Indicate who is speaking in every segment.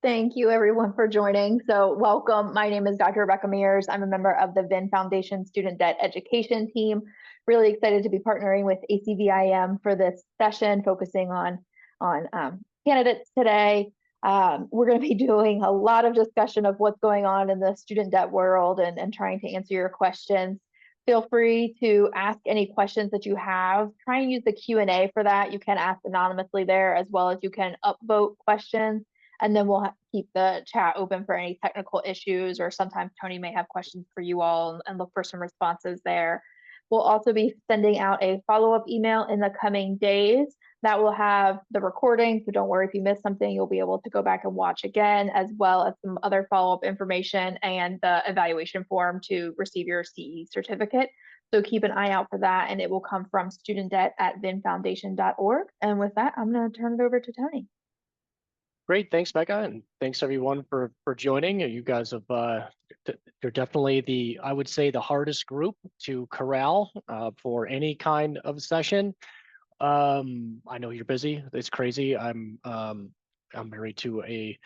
Speaker 1: Thank you everyone for joining. So welcome. My name is Dr. Rebecca Mears. I'm a member of the VIN Foundation Student Debt Education team. Really excited to be partnering with ACVIM for this session, focusing on candidates today. We're going to be doing a lot of discussion of what's going on in the student debt world and trying to answer your questions. Feel free to ask any questions that you have. Try and use the Q&A for that. You can ask anonymously there, as well as you can upvote questions. And then we'll keep the chat open for any technical issues, or sometimes Tony may have questions for you all and look for some responses there. We'll also be sending out a follow-up email in the coming days that will have the recording. So don't worry if you missed something, you'll be able to go back and watch again, as well as some other follow-up information and the evaluation form to receive your CE certificate. So keep an eye out for that, and it will come from studentdebt@vinfoundation.org. And with that, I'm going to turn it over to Tony.
Speaker 2: Great, thanks, Becca, and thanks everyone for joining. You guys have you're definitely I would say the hardest group to corral for any kind of session. I know you're busy. It's crazy. I'm married to a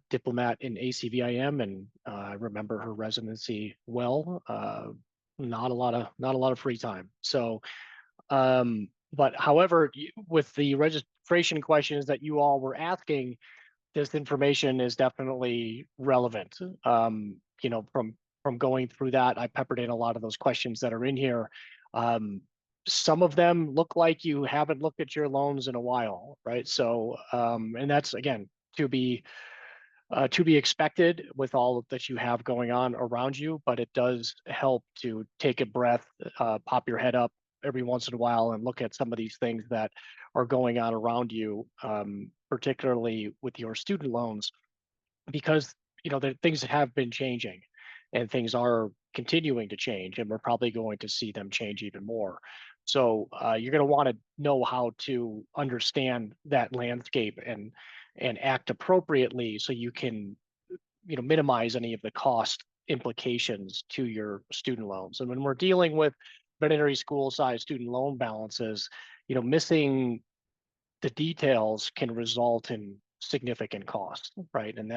Speaker 2: diplomat in ACVIM, and I remember her residency well. Not a lot of free time. So, but however, with the registration questions that you all were asking, this information is definitely relevant. You know, from going through that, I peppered in a lot of those questions that are in here. Some of them look like you haven't looked at your loans in a while, right? So, and that's again to be expected with all that you have going on around you, but it does help to take a breath, pop your head up every once in a while and look at some of these things that are going on around you, particularly with your student loans, because you know things have been changing and things are continuing to change, and we're probably going to see them change even more. So you're going to want to know how to understand that landscape and act appropriately so you can minimize any of the cost implications to your student loans. And when we're dealing with veterinary school size student loan balances, missing the details can result in significant costs, right? And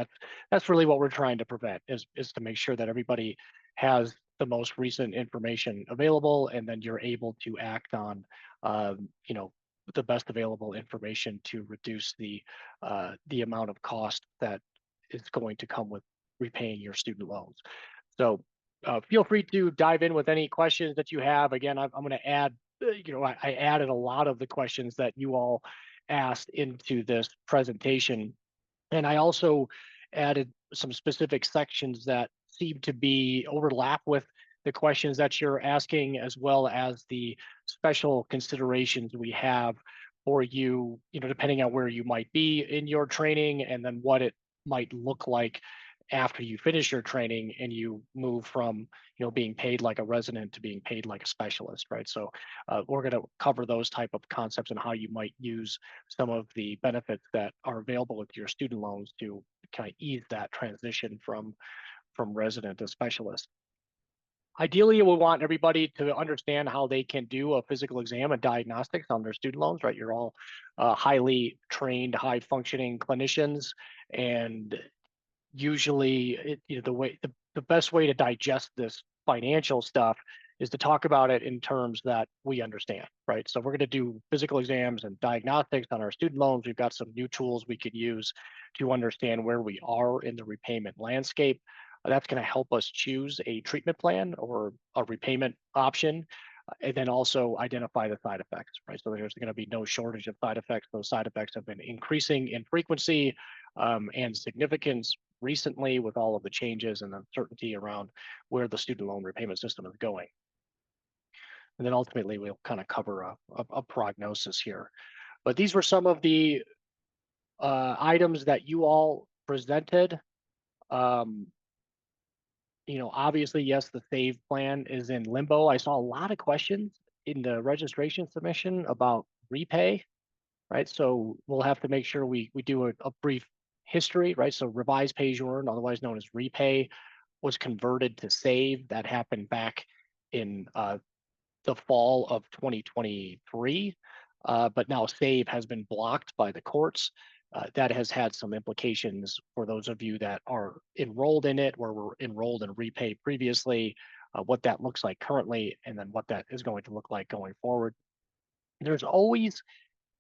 Speaker 2: that's really what we're trying to prevent, is to make sure that everybody has the most recent information available, and then you're able to act on the best available information to reduce the amount of cost that is going to come with repaying your student loans. So feel free to dive in with any questions that you have. Again, I'm going to add, I added a lot of the questions that you all asked into this presentation. And I also added some specific sections that seem to be overlap with the questions that you're asking, as well as the special considerations we have for you, depending on where you might be in your training, and then what it might look like after you finish your training and you move from being paid like a resident to being paid like a specialist, right? So we're going to cover those type of concepts and how you might use some of the benefits that are available with your student loans to kind of ease that transition from resident to specialist. Ideally, we want everybody to understand how they can do a physical exam and diagnostics on their student loans, right? You're all highly trained, high functioning clinicians, and usually the best way to digest this financial stuff is to talk about it in terms that we understand, right? So we're going to do physical exams and diagnostics on our student loans. We've got some new tools we could use to understand where we are in the repayment landscape. That's going to help us choose a treatment plan or a repayment option, and then also identify the side effects, right? So there's going to be no shortage of side effects. Those side effects have been increasing in frequency and significance recently with all of the changes and uncertainty around where the student loan repayment system is going. And then ultimately, we'll kind of cover a prognosis here. But these were some of the items that you all presented. Obviously, yes, the SAVE plan is in limbo. I saw a lot of questions in the registration submission about REPAYE, right? So we'll have to make sure we do a brief history, right? So revise pay as you earn, otherwise known as REPAYE, was converted to SAVE. That happened back in the fall of 2023, but now SAVE has been blocked by the courts. that has had some implications for those of you that are enrolled in it or were enrolled in REPAYE previously, what that looks like currently, and then what that is going to look like going forward. There's always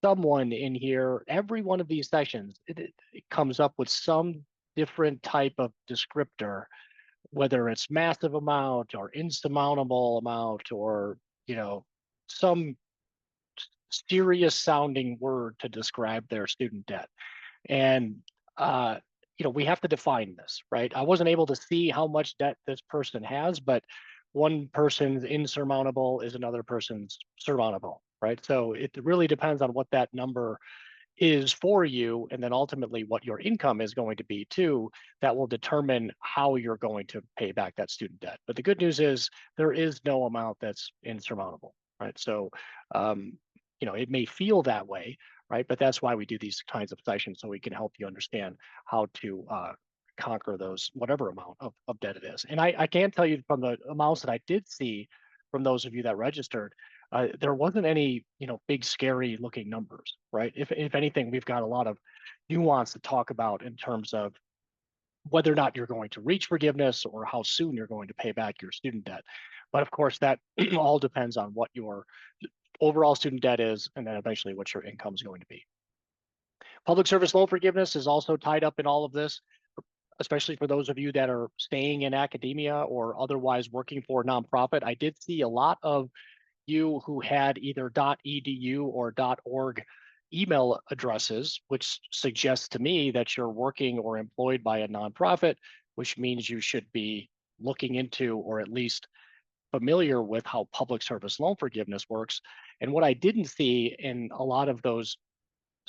Speaker 2: someone in here, every one of these sessions, it comes up with some different type of descriptor, whether it's massive amount or insurmountable amount or, some serious sounding word to describe their student debt. And, we have to define this, right? I wasn't able to see how much debt this person has, but one person's insurmountable is another person's surmountable, right? So it really depends on what that number is for you, and then ultimately what your income is going to be too, that will determine how you're going to pay back that student debt. But the good news is there is no amount that's insurmountable, right? So, it may feel that way, right? But that's why we do these kinds of sessions, so we can help you understand how to conquer those, whatever amount of debt it is. And I can tell you from the amounts that I did see from those of you that registered, there wasn't any, big scary looking numbers, right? If anything, we've got a lot of nuance to talk about in terms of whether or not you're going to reach forgiveness or how soon you're going to pay back your student debt. But of course, that all depends on what your overall student debt is, and then eventually what your income is going to be. Public service loan forgiveness is also tied up in all of this, especially for those of you that are staying in academia or otherwise working for a nonprofit. I did see a lot of you who had either .edu or .org email addresses, which suggests to me that you're working or employed by a nonprofit, which means you should be looking into or at least familiar with how public service loan forgiveness works. And what I didn't see in a lot of those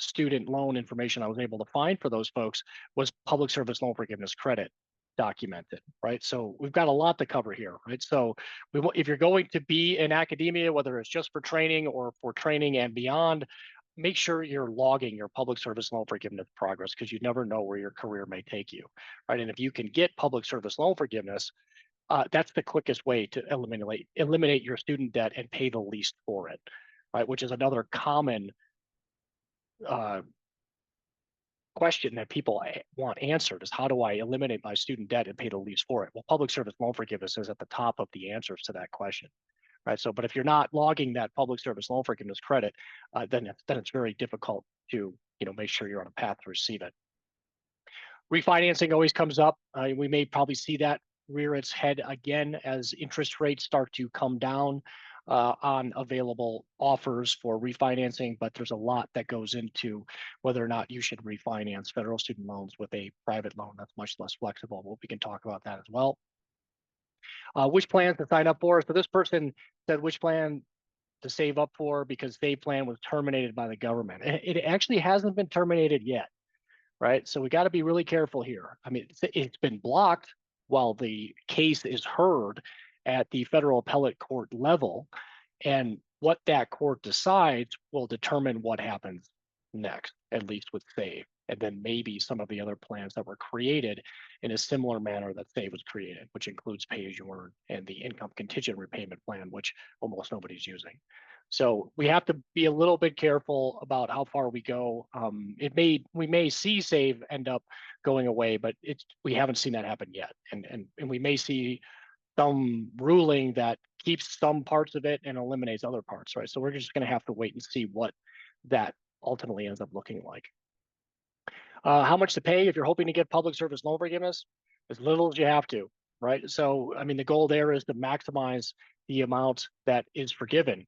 Speaker 2: student loan information I was able to find for those folks was public service loan forgiveness credit documented, right? So we've got a lot to cover here, right? So if you're going to be in academia, whether it's just for training or for training and beyond, make sure you're logging your public service loan forgiveness progress, because you never know where your career may take you, right? And if you can get public service loan forgiveness, that's the quickest way to eliminate your student debt and pay the least for it, right? Which is another common question that people want answered, is how do I eliminate my student debt and pay the least for it? Well, public service loan forgiveness is at the top of the answers to that question, right? So, but if you're not logging that public service loan forgiveness credit, then it's very difficult to make sure you're on a path to receive it. Refinancing always comes up. We may probably see that rear its head again as interest rates start to come down on available offers for refinancing, but there's a lot that goes into whether or not you should refinance federal student loans with a private loan that's much less flexible. Well, we can talk about that as well. Which plans to sign up for? So this person said which plan to save up for because their plan was terminated by the government. It actually hasn't been terminated yet, right? So we got to be really careful here. I mean, it's been blocked while the case is heard at the federal appellate court level. And what that court decides will determine what happens next, at least with SAVE. And then maybe some of the other plans that were created in a similar manner that SAVE was created, which includes pay as you earn and the income contingent repayment plan, which almost nobody's using. So we have to be a little bit careful about how far we go. We may see SAVE end up going away, but we haven't seen that happen yet. And we may see some ruling that keeps some parts of it and eliminates other parts, right? So we're just going to have to wait and see what that ultimately ends up looking like. How much to pay if you're hoping to get public service loan forgiveness? As little as you have to, right? So, I mean, the goal there is to maximize the amount that is forgiven.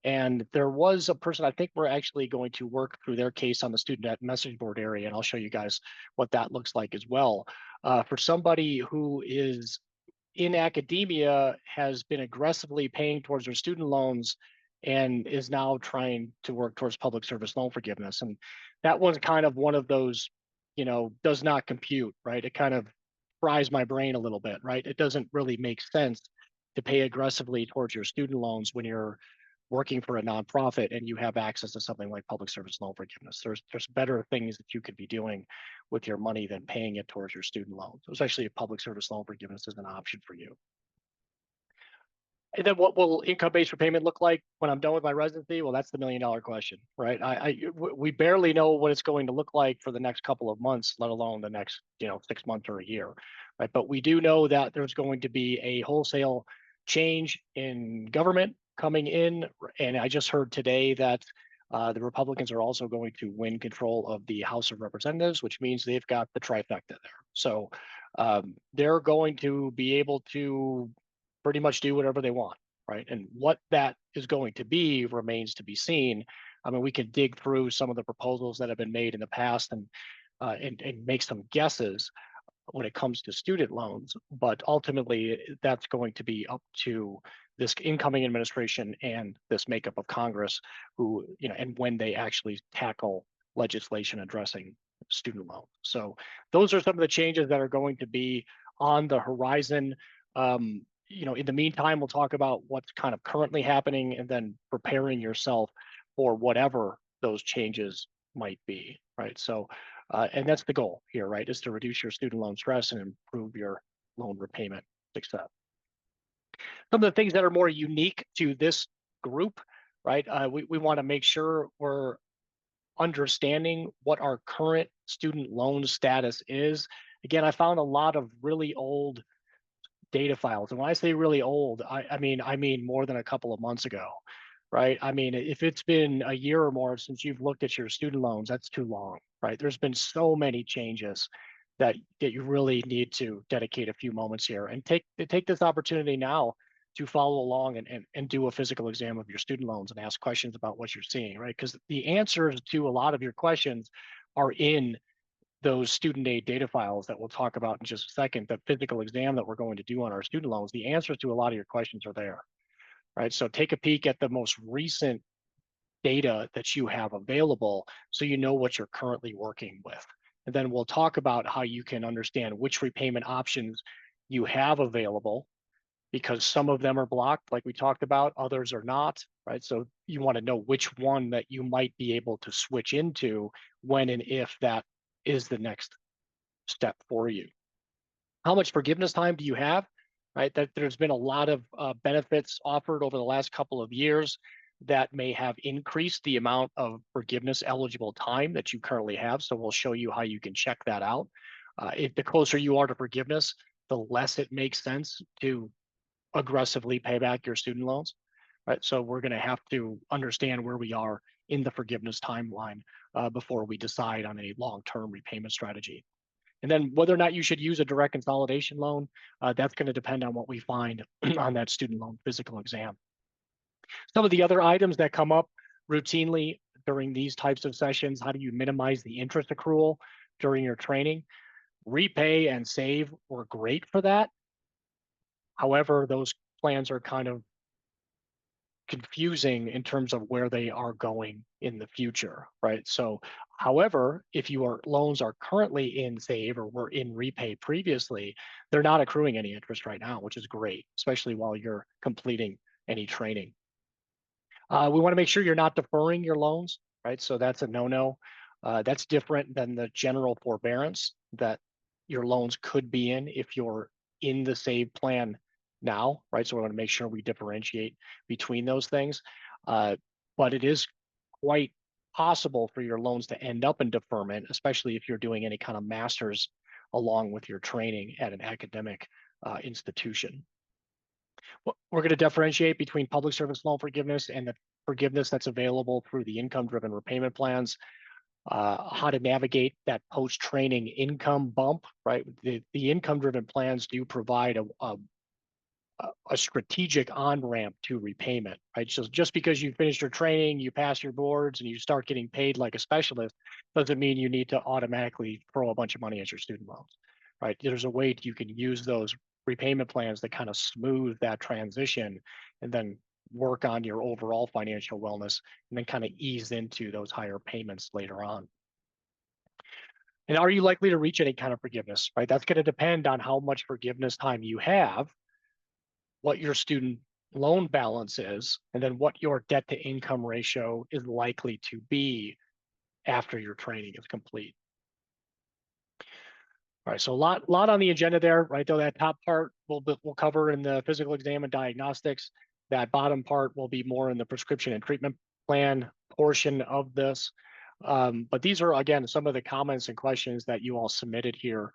Speaker 2: And there was a person, I think we're actually going to work through their case on the student debt message board area, and I'll show you guys what that looks like as well. For somebody who is in academia, has been aggressively paying towards their student loans and is now trying to work towards public service loan forgiveness. And that one's kind of one of those, does not compute, right? It kind of fries my brain a little bit, right? It doesn't really make sense to pay aggressively towards your student loans when you're working for a nonprofit and you have access to something like public service loan forgiveness. There's better things that you could be doing with your money than paying it towards your student loans, especially if public service loan forgiveness is an option for you. And then what will income-based repayment look like when I'm done with my residency? Well, that's the $1 million question, right? We barely know what it's going to look like for the next couple of months, let alone the next, 6 months or a year, right? But we do know that there's going to be a wholesale change in government coming in, and I just heard today that the Republicans are also going to win control of the House of Representatives, which means they've got the trifecta there. So they're going to be able to pretty much do whatever they want, right? And what that is going to be remains to be seen. I mean, we can dig through some of the proposals that have been made in the past and make some guesses when it comes to student loans, but ultimately that's going to be up to this incoming administration and this makeup of Congress, who, and when they actually tackle legislation addressing student loans. So those are some of the changes that are going to be on the horizon. In the meantime, we'll talk about what's kind of currently happening and then preparing yourself for whatever those changes might be, right? So, and that's the goal here, right? Is to reduce your student loan stress and improve your loan repayment success. Some of the things that are more unique to this group, right? We want to make sure we're understanding what our current student loan status is. Again, I found a lot of really old data files. And when I say really old, I mean more than a couple of months ago, right? I mean, if it's been a year or more since you've looked at your student loans, that's too long, right? There's been so many changes that you really need to dedicate a few moments here and take this opportunity now to follow along and do a physical exam of your student loans and ask questions about what you're seeing, right? Because the answers to a lot of your questions are in those student aid data files that we'll talk about in just a second. The physical exam that we're going to do on our student loans, the answers to a lot of your questions are there, right? So take a peek at the most recent data that you have available so you know what you're currently working with. And then we'll talk about how you can understand which repayment options you have available, because some of them are blocked, like we talked about, others are not, right? So you want to know which one that you might be able to switch into when and if that is the next step for you. How much forgiveness time do you have, right? That there's been a lot of benefits offered over the last couple of years that may have increased the amount of forgiveness eligible time that you currently have. So we'll show you how you can check that out. If the closer you are to forgiveness, the less it makes sense to aggressively pay back your student loans, right? So we're going to have to understand where we are in the forgiveness timeline before we decide on a long-term repayment strategy. And then whether or not you should use a direct consolidation loan, that's going to depend on what we find on that student loan physical exam. Some of the other items that come up routinely during these types of sessions: how do you minimize the interest accrual during your training? REPAYE and SAVE were great for that. However, those plans are kind of confusing in terms of where they are going in the future, right? So, however, if your loans are currently in SAVE or were in REPAYE previously, they're not accruing any interest right now, which is great, especially while you're completing any training. We want to make sure you're not deferring your loans, right? So that's a no-no. That's different than the general forbearance that your loans could be in if you're in the SAVE plan now, right? So we want to make sure we differentiate between those things. But it is quite possible for your loans to end up in deferment, especially if you're doing any kind of master's along with your training at an academic institution. We're going to differentiate between public service loan forgiveness and the forgiveness that's available through the income-driven repayment plans. How to navigate that post-training income bump, right? The income-driven plans do provide a strategic on-ramp to repayment, right? So just because you finished your training, you pass your boards, and you start getting paid like a specialist, doesn't mean you need to automatically throw a bunch of money at your student loans, right? There's a way you can use those repayment plans to kind of smooth that transition and then work on your overall financial wellness and then kind of ease into those higher payments later on. And are you likely to reach any kind of forgiveness, right? That's going to depend on how much forgiveness time you have, what your student loan balance is, and then what your debt to income ratio is likely to be after your training is complete. All right, so a lot on the agenda there, right? Though that top part we'll cover in the physical exam and diagnostics. That bottom part will be more in the prescription and treatment plan portion of this. But these are, again, some of the comments and questions that you all submitted here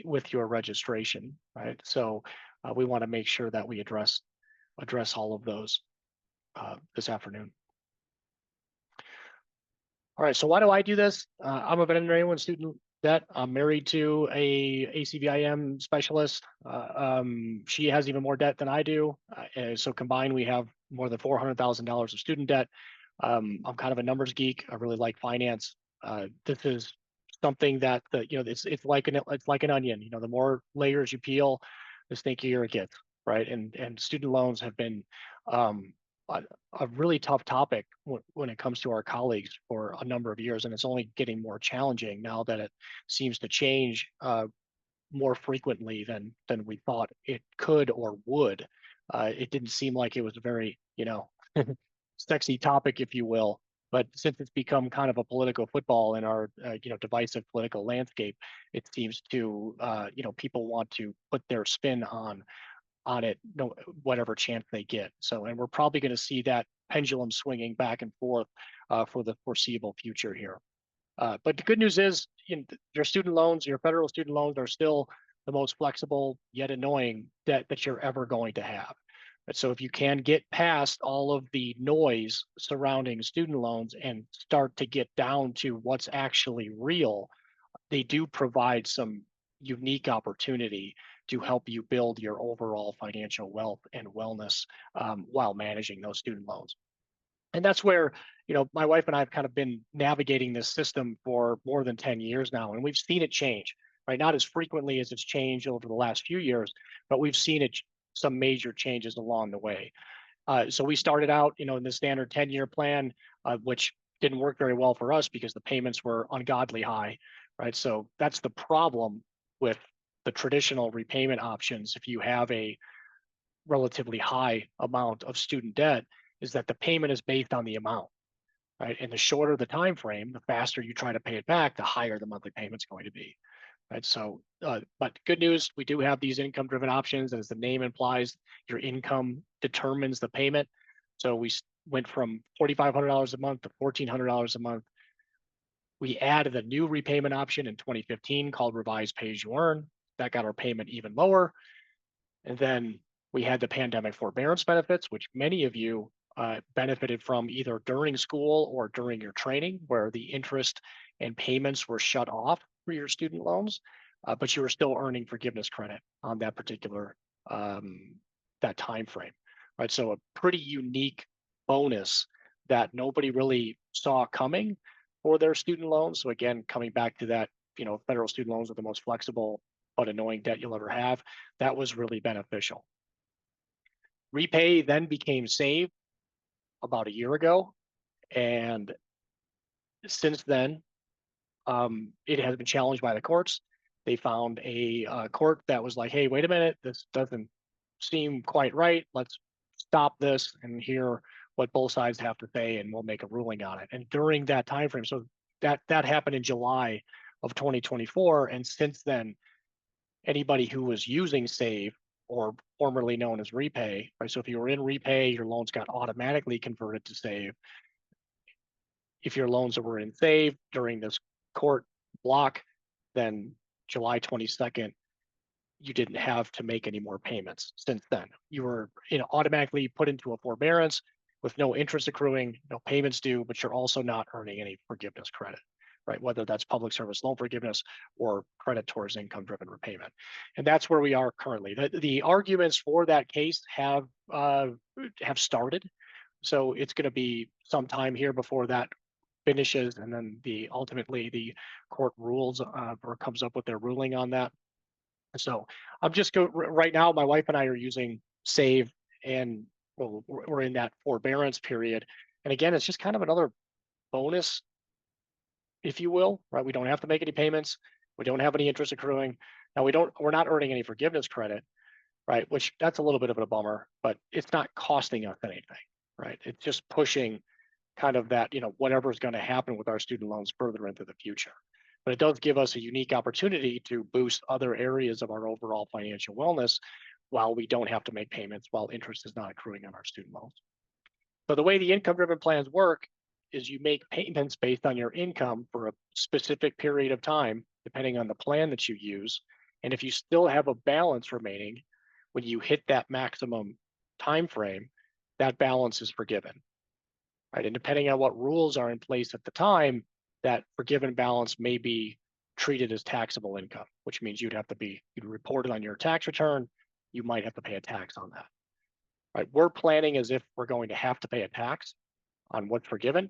Speaker 2: with your registration, right? So we want to make sure that we address all of those this afternoon. All right, so why do I do this? I'm a veterinarian with student debt. I'm married to a ACVIM specialist. She has even more debt than I do. So combined, we have more than $400,000 of student debt. I'm kind of a numbers geek. I really like finance. This is something that it's like an onion. The more layers you peel, the stinkier it gets, right? And student loans have been a really tough topic when it comes to our colleagues for a number of years, and it's only getting more challenging now that it seems to change more frequently than we thought it could or would. It didn't seem like it was a very sexy topic, if you will, but since it's become kind of a political football in our divisive political landscape, it seems to people want to put their spin on it, whatever chance they get. So, and we're probably going to see that pendulum swinging back and forth for the foreseeable future here. But the good news is, your student loans, your federal student loans, are still the most flexible yet annoying debt that you're ever going to have. And so if you can get past all of the noise surrounding student loans and start to get down to what's actually real, they do provide some unique opportunity to help you build your overall financial wealth and wellness while managing those student loans. And that's where, my wife and I have kind of been navigating this system for more than 10 years now, and we've seen it change, right? Not as frequently as it's changed over the last few years, but we've seen some major changes along the way. So we started out, in the standard 10-year plan, which didn't work very well for us because the payments were ungodly high, right? So that's the problem with the traditional repayment options. If you have a relatively high amount of student debt, is that the payment is based on the amount, right? And the shorter the time frame, the faster you try to pay it back, the higher the monthly payment's going to be, right? So, but good news, we do have these income-driven options. As the name implies, your income determines the payment. So we went from $4,500 a month to $1,400 a month. We added a new repayment option in 2015 called Revised Pay As You Earn. That got our payment even lower. And then we had the pandemic forbearance benefits, which many of you benefited from either during school or during your training, where the interest and payments were shut off for your student loans, but you were still earning forgiveness credit on that particular that time frame, right? So a pretty unique bonus that nobody really saw coming for their student loans. So again, coming back to that, federal student loans are the most flexible but annoying debt you'll ever have. That was really beneficial. REPAYE then became SAVE about a year ago, and since then, it has been challenged by the courts. They found a court that was like, hey, wait a minute, this doesn't seem quite right. Let's stop this and hear what both sides have to say, and we'll make a ruling on it. And during that time frame, so that happened in July of 2024, and since then, anybody who was using SAVE, or formerly known as REPAYE, right? So if you were in REPAYE, your loans got automatically converted to SAVE. If your loans were in SAVE during this court block, then July 22nd, you didn't have to make any more payments. Since then, you were automatically put into a forbearance with no interest accruing, no payments due, but you're also not earning any forgiveness credit, right? Whether that's public service loan forgiveness or credit towards income-driven repayment. And that's where we are currently. The arguments for that case have started. So it's going to be some time here before that finishes, and then ultimately the court rules or comes up with their ruling on that. So I'm just right now, my wife and I are using SAVE, and we're in that forbearance period. And again, it's just kind of another bonus, if you will, right? We don't have to make any payments. We don't have any interest accruing. Now we're not earning any forgiveness credit, right? Which that's a little bit of a bummer, but it's not costing us anything, right? It's just pushing kind of that, whatever is going to happen with our student loans further into the future. but it does give us a unique opportunity to boost other areas of our overall financial wellness while we don't have to make payments, while interest is not accruing on our student loans. So the way the income-driven plans work is you make payments based on your income for a specific period of time, depending on the plan that you use. And if you still have a balance remaining, when you hit that maximum time frame, that balance is forgiven, right? And depending on what rules are in place at the time, that forgiven balance may be treated as taxable income, which means you'd report it on your tax return. You might have to pay a tax on that, right? We're planning as if we're going to have to pay a tax on what's forgiven.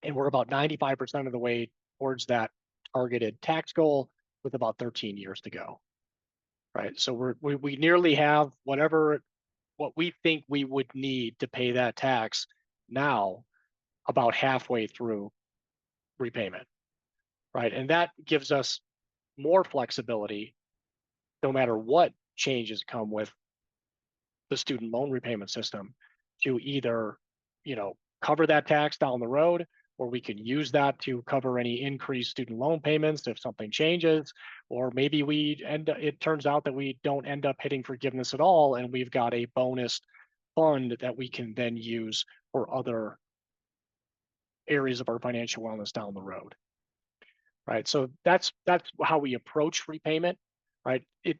Speaker 2: And we're about 95% of the way towards that targeted tax goal with about 13 years to go, right? So we nearly have what we think we would need to pay that tax now, about halfway through repayment, right? And that gives us more flexibility no matter what changes come with the student loan repayment system to either, cover that tax down the road, or we can use that to cover any increased student loan payments if something changes, or maybe it turns out that we don't end up hitting forgiveness at all, and we've got a bonus fund that we can then use for other areas of our financial wellness down the road, right? So that's how we approach repayment, right? It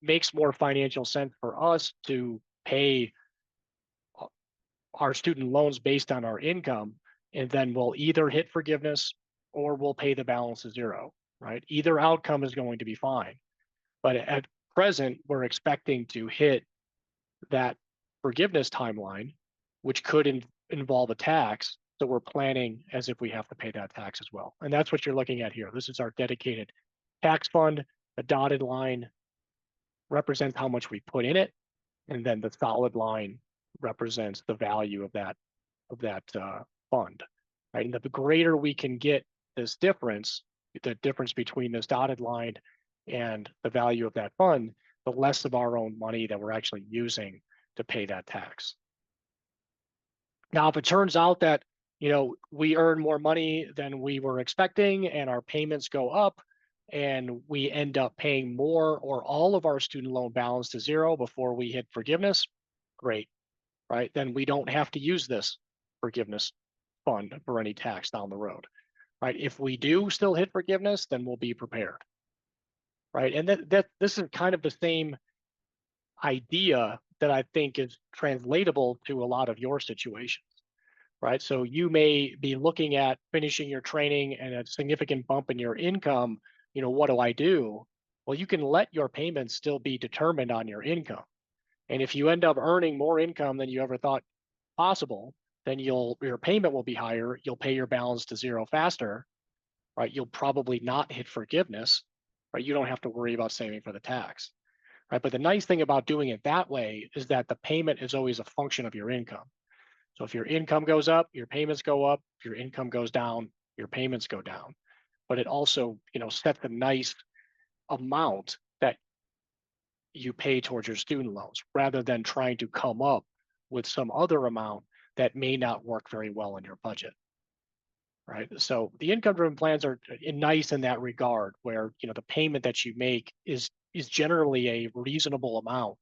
Speaker 2: makes more financial sense for us to pay our student loans based on our income, and then we'll either hit forgiveness or we'll pay the balance to zero, right? Either outcome is going to be fine. But at present, we're expecting to hit that forgiveness timeline, which could involve a tax. So we're planning as if we have to pay that tax as well. And that's what you're looking at here. This is our dedicated tax fund. The dotted line represents how much we put in it. And then the solid line represents the value of that fund, right? And the greater we can get this difference, the difference between this dotted line and the value of that fund, the less of our own money that we're actually using to pay that tax. Now, if it turns out that, we earn more money than we were expecting and our payments go up and we end up paying more or all of our student loan balance to zero before we hit forgiveness, great, right? Then we don't have to use this forgiveness fund for any tax down the road, right? If we do still hit forgiveness, then we'll be prepared, right? And this is kind of the same idea that I think is translatable to a lot of your situations, right? So you may be looking at finishing your training and a significant bump in your income. What do I do? Well, you can let your payments still be determined on your income. And if you end up earning more income than you ever thought possible, then your payment will be higher. You'll pay your balance to zero faster, right? You'll probably not hit forgiveness, right? You don't have to worry about saving for the tax, right? But the nice thing about doing it that way is that the payment is always a function of your income. So if your income goes up, your payments go up. If your income goes down, your payments go down. But it also, sets a nice amount that you pay towards your student loans rather than trying to come up with some other amount that may not work very well in your budget, right? So the income-driven plans are nice in that regard, where the payment that you make is generally a reasonable amount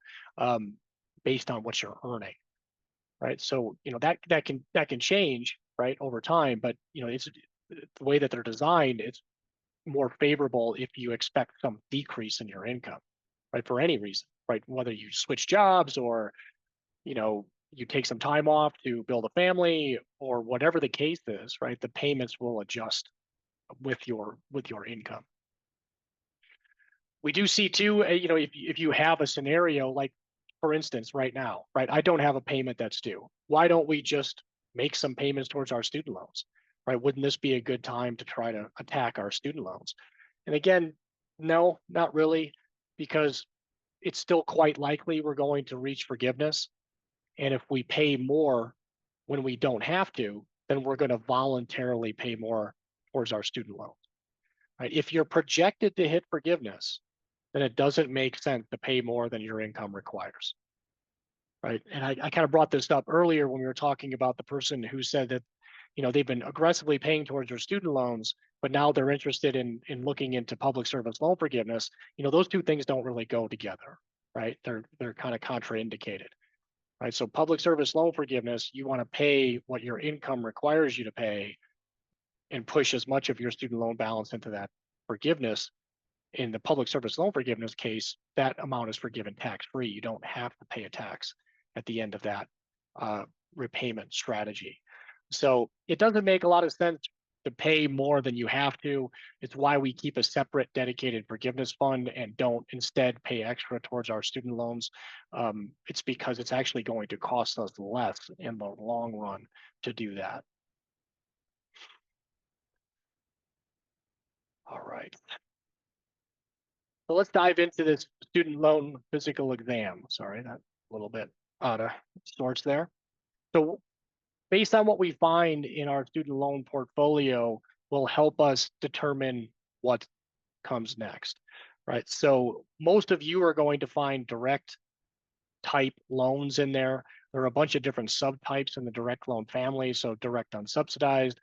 Speaker 2: based on what you're earning, right? So that can change, right, over time, but it's the way that they're designed. It's more favorable if you expect some decrease in your income, right, for any reason, right? Whether you switch jobs or you take some time off to build a family or whatever the case is, right? The payments will adjust with your income. We do see too, if you have a scenario like, for instance, right now, right? I don't have a payment that's due. Why don't we just make some payments towards our student loans, right? Wouldn't this be a good time to try to attack our student loans? And again, no, not really, because it's still quite likely we're going to reach forgiveness. And if we pay more when we don't have to, then we're going to voluntarily pay more towards our student loans, right? If you're projected to hit forgiveness, then it doesn't make sense to pay more than your income requires, right? And I kind of brought this up earlier when we were talking about the person who said that they've been aggressively paying towards their student loans, but now they're interested in looking into public service loan forgiveness. Those two things don't really go together, right? They're kind of contraindicated, right? So public service loan forgiveness, you want to pay what your income requires you to pay and push as much of your student loan balance into that forgiveness. In the public service loan forgiveness case, that amount is forgiven tax-free. You don't have to pay a tax at the end of that repayment strategy. So it doesn't make a lot of sense to pay more than you have to. It's why we keep a separate dedicated forgiveness fund and don't instead pay extra towards our student loans. It's because it's actually going to cost us less in the long run to do that. All right. So let's dive into this student loan physical exam. Sorry, that a little bit out of sorts there. So based on what we find in our student loan portfolio will help us determine what comes next, right? So most of you are going to find direct type loans in there. There are a bunch of different subtypes in the direct loan family. So direct unsubsidized,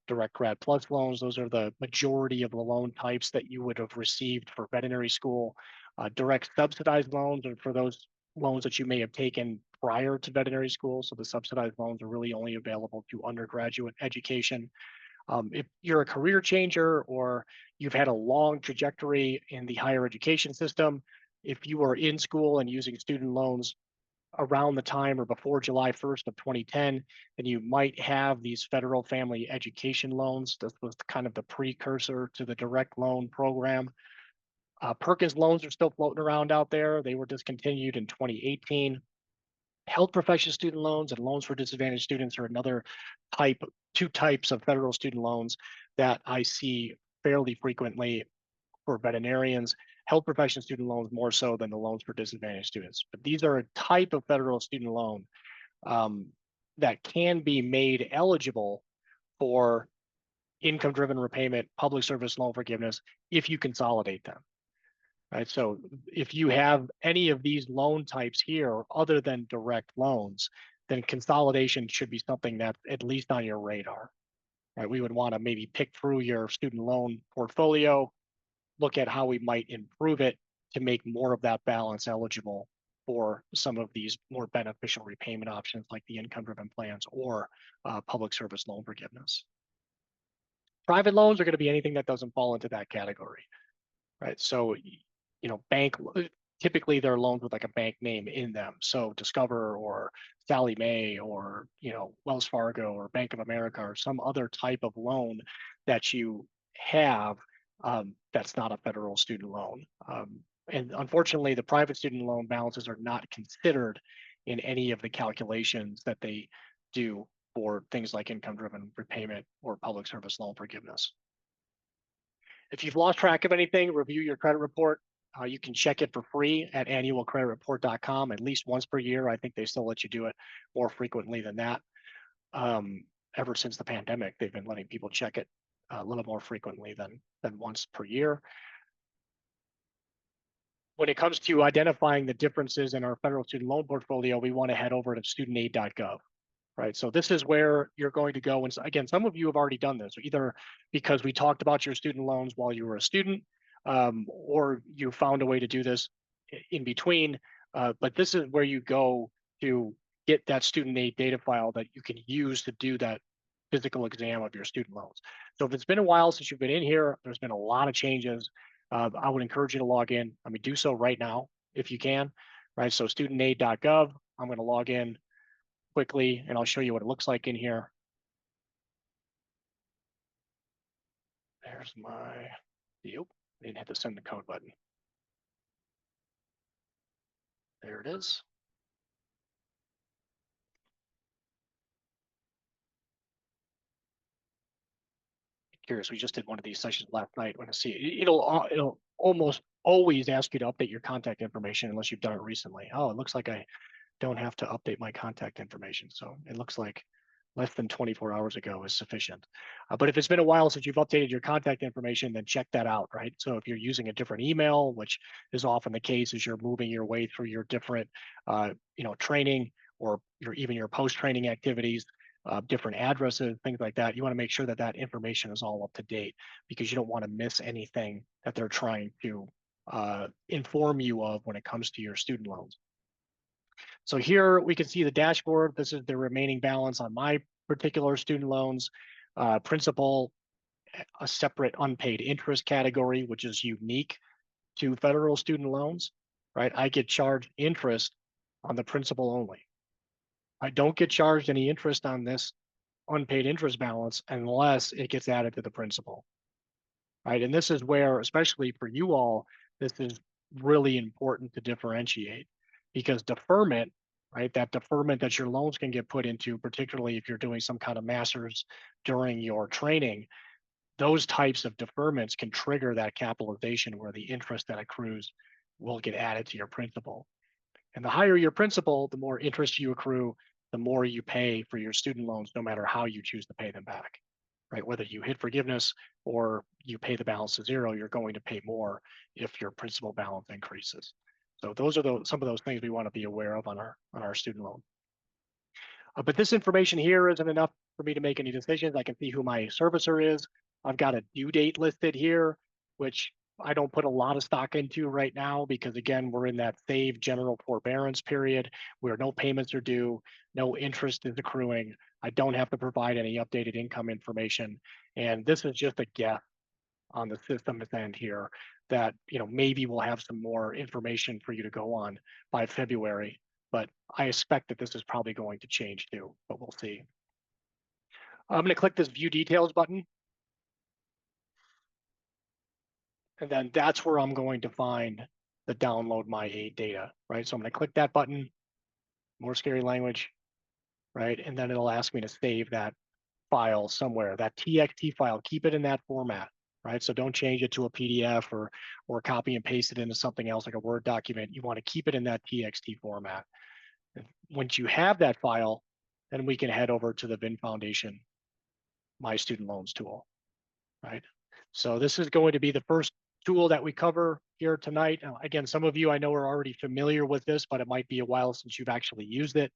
Speaker 2: direct grad plus loans. Those are the majority of the loan types that you would have received for veterinary school. Direct subsidized loans are for those loans that you may have taken prior to veterinary school. So the subsidized loans are really only available to undergraduate education. If you're a career changer or you've had a long trajectory in the higher education system, if you are in school and using student loans around the time or before July 1st of 2010, then you might have these federal family education loans. This was kind of the precursor to the direct loan program. Perkins loans are still floating around out there. They were discontinued in 2018. Health profession student loans and loans for disadvantaged students are another two types of federal student loans that I see fairly frequently for veterinarians. Health profession student loans more so than the loans for disadvantaged students. But these are a type of federal student loan that can be made eligible for income-driven repayment, public service loan forgiveness, if you consolidate them. Right. So if you have any of these loan types here other than direct loans, then consolidation should be something that's at least on your radar. Right. We would want to maybe pick through your student loan portfolio, look at how we might improve it to make more of that balance eligible for some of these more beneficial repayment options like the income-driven plans or public service loan forgiveness. Private loans are going to be anything that doesn't fall into that category. Right. So bank, typically they're loans with like a bank name in them. So Discover or Sallie Mae or, Wells Fargo or Bank of America or some other type of loan that you have that's not a federal student loan. And unfortunately, the private student loan balances are not considered in any of the calculations that they do for things like income-driven repayment or public service loan forgiveness. If you've lost track of anything, review your credit report. You can check it for free at annualcreditreport.com at least once per year. I think they still let you do it more frequently than that. Ever since the pandemic, they've been letting people check it a little more frequently than once per year. When it comes to identifying the differences in our federal student loan portfolio, we want to head over to studentaid.gov. Right. So this is where you're going to go. And again, some of you have already done this, either because we talked about your student loans while you were a student, or you found a way to do this in between. But this is where you go to get that student aid data file that you can use to do that physical exam of your student loans. So if it's been a while since you've been in here, there's been a lot of changes. I would encourage you to log in. I mean, do so right now if you can. Right. So studentaid.gov, I'm going to log in quickly and I'll show you what it looks like in here. There's my, yep, I didn't hit the send the code button. There it is. Curious, we just did one of these sessions last night. When I see it'll almost always ask you to update your contact information unless you've done it recently. Oh, it looks like I don't have to update my contact information. So it looks like less than 24 hours ago is sufficient. But if it's been a while since you've updated your contact information, then check that out, right? So if you're using a different email, which is often the case as you're moving your way through your different, training or even your post-training activities, different addresses, things like that. You want to make sure that that information is all up to date because you don't want to miss anything that they're trying to inform you of when it comes to your student loans. So here we can see the dashboard. This is the remaining balance on my particular student loans. Principal, a separate unpaid interest category, which is unique to federal student loans, right? I get charged interest on the principal only. I don't get charged any interest on this unpaid interest balance unless it gets added to the principal, right? And this is where, especially for you all, this is really important to differentiate because deferment, right? That deferment that your loans can get put into, particularly if you're doing some kind of master's during your training, those types of deferments can trigger that capitalization where the interest that accrues will get added to your principal. And the higher your principal, the more interest you accrue, the more you pay for your student loans, no matter how you choose to pay them back, right? Whether you hit forgiveness or you pay the balance to zero, you're going to pay more if your principal balance increases. So those are some of those things we want to be aware of on our student loan. But this information here isn't enough for me to make any decisions. I can see who my servicer is. I've got a due date listed here, which I don't put a lot of stock into right now because again, we're in that save general forbearance period where no payments are due, no interest is accruing. I don't have to provide any updated income information. And this is just a guess on the system's end here that, maybe we'll have some more information for you to go on by February, but I expect that this is probably going to change too, but we'll see. I'm going to click this view details button. And then that's where I'm going to find the download my aid data, right? So I'm going to click that button, more scary language, right? And then it'll ask me to save that file somewhere, that TXT file, keep it in that format, right? So don't change it to a PDF or copy and paste it into something else like a Word document. You want to keep it in that TXT format. And once you have that file, then we can head over to the VIN Foundation My Student Loans tool, right? So this is going to be the first tool that we cover here tonight. Again, some of you I know are already familiar with this, but it might be a while since you've actually used it.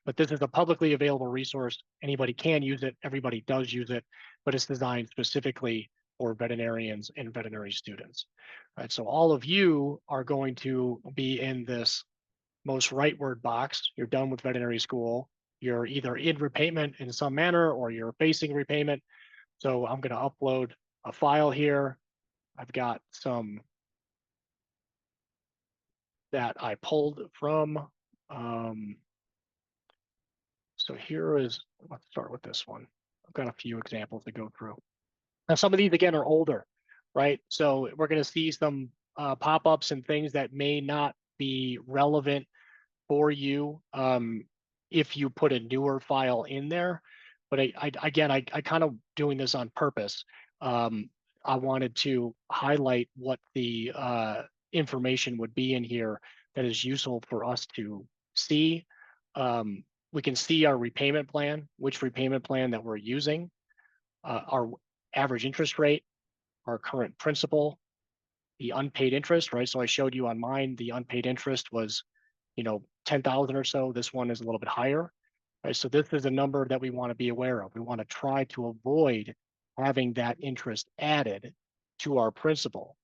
Speaker 2: But this is a publicly available resource. Anybody can use it. Everybody does use it, but it's designed specifically for veterinarians and veterinary students. Right. So all of you are going to be in this most rightward box. You're done with veterinary school. You're either in repayment in some manner or you're facing repayment. So I'm going to upload a file here. I've got some that I pulled from. So here is, let's start with this one. I've got a few examples to go through. Now, some of these, again, are older, right? So we're going to see some pop-ups and things that may not be relevant for you if you put a newer file in there. But I kind of doing this on purpose. I wanted to highlight what the information would be in here that is useful for us to see. We can see our repayment plan, which repayment plan that we're using, our average interest rate, our current principal, the unpaid interest, right? So I showed you on mine, the unpaid interest was, 10,000 or so. This one is a little bit higher, right? So this is a number that we want to be aware of. We want to try to avoid having that interest added to our principal,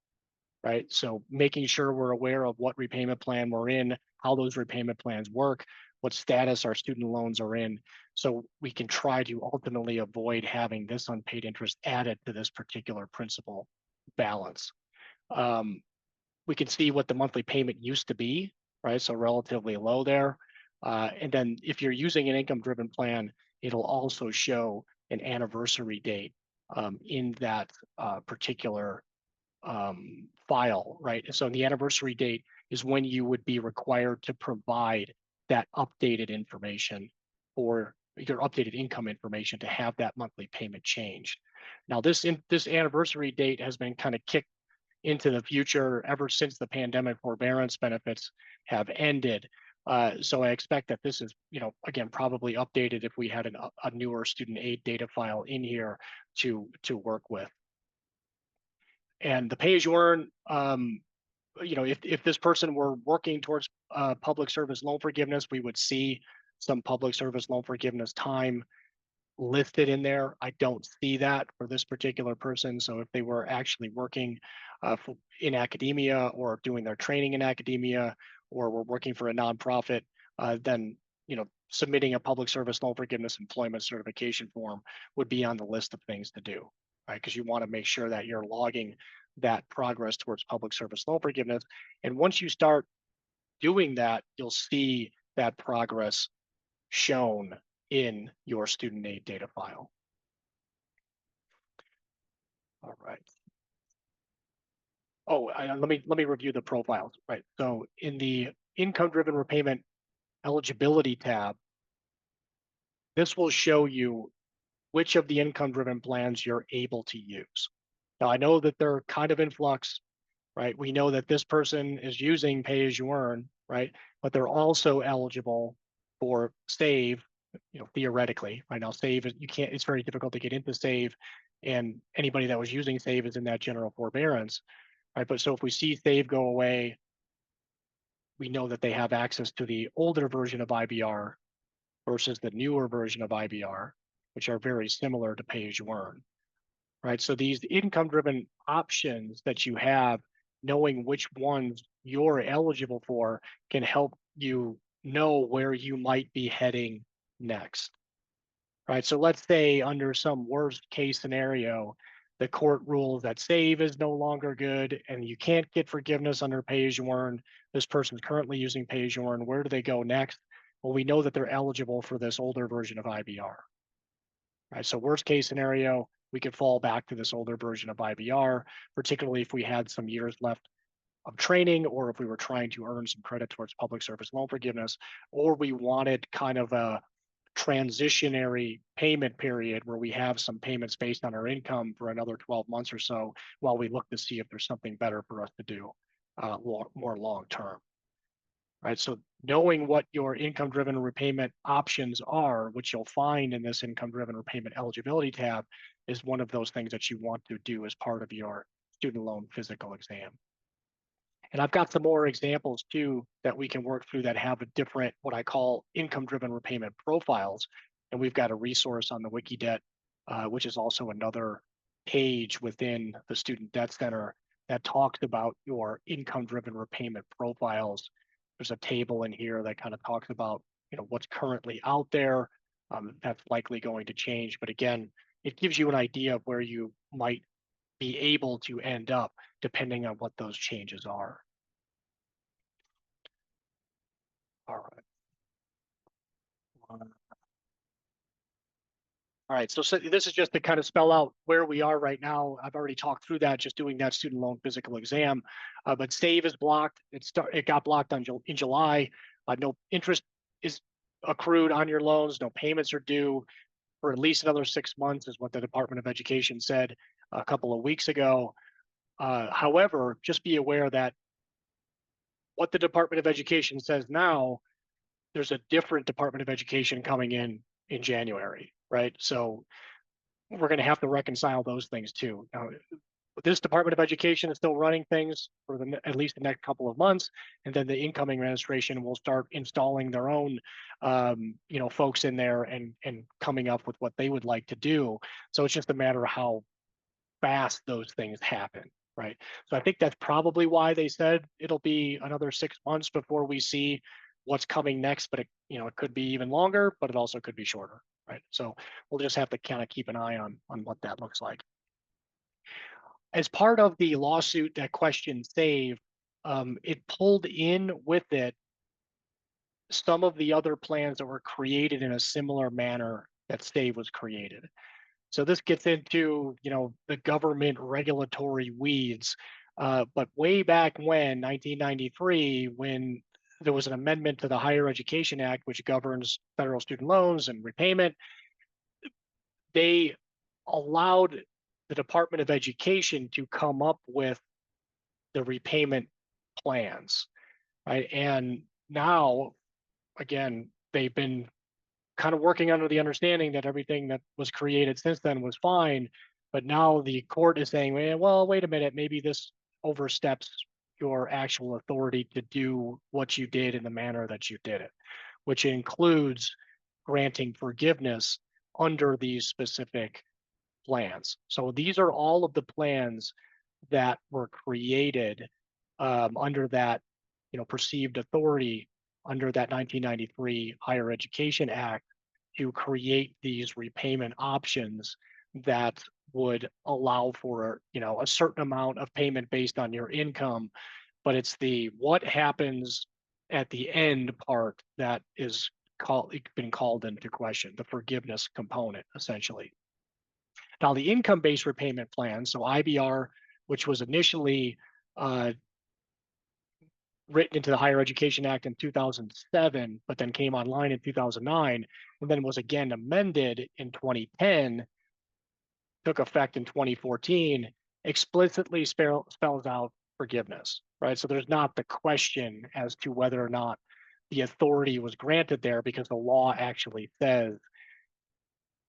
Speaker 2: right? So making sure we're aware of what repayment plan we're in, how those repayment plans work, what status our student loans are in, so we can try to ultimately avoid having this unpaid interest added to this particular principal balance. We can see what the monthly payment used to be, right? So relatively low there. And then if you're using an income-driven plan, it'll also show an anniversary date in that particular file, right? So the anniversary date is when you would be required to provide that updated information or your updated income information to have that monthly payment changed. Now, this anniversary date has been kind of kicked into the future ever since the pandemic forbearance benefits have ended. So I expect that this is, again, probably updated if we had a newer student aid data file in here to work with. And the pay-as-you-earn, if this person were working towards public service loan forgiveness, we would see some public service loan forgiveness time listed in there. I don't see that for this particular person. So if they were actually working in academia or doing their training in academia, or were working for a nonprofit, then submitting a public service loan forgiveness employment certification form would be on the list of things to do, right? Because you want to make sure that you're logging that progress towards public service loan forgiveness. And once you start doing that, you'll see that progress shown in your student aid data file. All right. Oh, let me review the profiles. Right. So in the income-driven repayment eligibility tab, this will show you which of the income-driven plans you're able to use. Now, I know that they're kind of in flux, right? We know that this person is using pay-as-you-earn, right? But they're also eligible for SAVE, theoretically. Right now, SAVE, it's very difficult to get into SAVE, and anybody that was using SAVE is in that general forbearance, right? But so if we see SAVE go away, we know that they have access to the older version of IBR versus the newer version of IBR, which are very similar to pay-as-you-earn, right? So these income-driven options that you have, knowing which ones you're eligible for, can help you know where you might be heading next, right? So let's say under some worst case scenario, the court rules that SAVE is no longer good and you can't get forgiveness under pay-as-you-earn. This person's currently using pay-as-you-earn. Where do they go next? Well, we know that they're eligible for this older version of IBR, right? So worst case scenario, we could fall back to this older version of IBR, particularly if we had some years left of training, or if we were trying to earn some credit towards public service loan forgiveness, or we wanted kind of a transitionary payment period where we have some payments based on our income for another 12 months or so while we look to see if there's something better for us to do more long term. Right. So knowing what your income-driven repayment options are, which you'll find in this income-driven repayment eligibility tab, is one of those things that you want to do as part of your student loan physical exam. And I've got some more examples too that we can work through that have a different, what I call income-driven repayment profiles. And we've got a resource on the WikiDebt, which is also another page within the Student Debt Center that talks about your income-driven repayment profiles. There's a table in here that kind of talks about, what's currently out there. That's likely going to change, but again, it gives you an idea of where you might be able to end up depending on what those changes are. All right. All right, so this is just to kind of spell out where we are right now. I've already talked through that, just doing that student loan physical exam, but SAVE is blocked. It got blocked in July. No interest is accrued on your loans. No payments are due for at least another 6 months, is what the Department of Education said a couple of weeks ago. However, just be aware that what the Department of Education says now, there's a different Department of Education coming in January, right? So we're going to have to reconcile those things too. Now, this Department of Education is still running things for at least the next couple of months, and then the incoming administration will start installing their own, folks in there and coming up with what they would like to do. So it's just a matter of how fast those things happen, right? So I think that's probably why they said it'll be another 6 months before we see what's coming next, but it could be even longer, but it also could be shorter, right? So we'll just have to kind of keep an eye on what that looks like. As part of the lawsuit that questioned SAVE, it pulled in with it some of the other plans that were created in a similar manner that SAVE was created. So this gets into, the government regulatory weeds. But way back when, 1993, when there was an amendment to the Higher Education Act, which governs federal student loans and repayment, they allowed the Department of Education to come up with the repayment plans, right? And now, again, they've been kind of working under the understanding that everything that was created since then was fine, but now the court is saying, well, wait a minute, maybe this oversteps your actual authority to do what you did in the manner that you did it, which includes granting forgiveness under these specific plans. So these are all of the plans that were created under that, perceived authority under that 1993 Higher Education Act to create these repayment options that would allow for, a certain amount of payment based on your income. But it's the what happens at the end part that is been called into question, the forgiveness component, essentially. Now, the income-based repayment plan, so IBR, which was initially written into the Higher Education Act in 2007, but then came online in 2009, and then was again amended in 2010, took effect in 2014, explicitly spells out forgiveness, right? So there's not the question as to whether or not the authority was granted there, because the law actually says,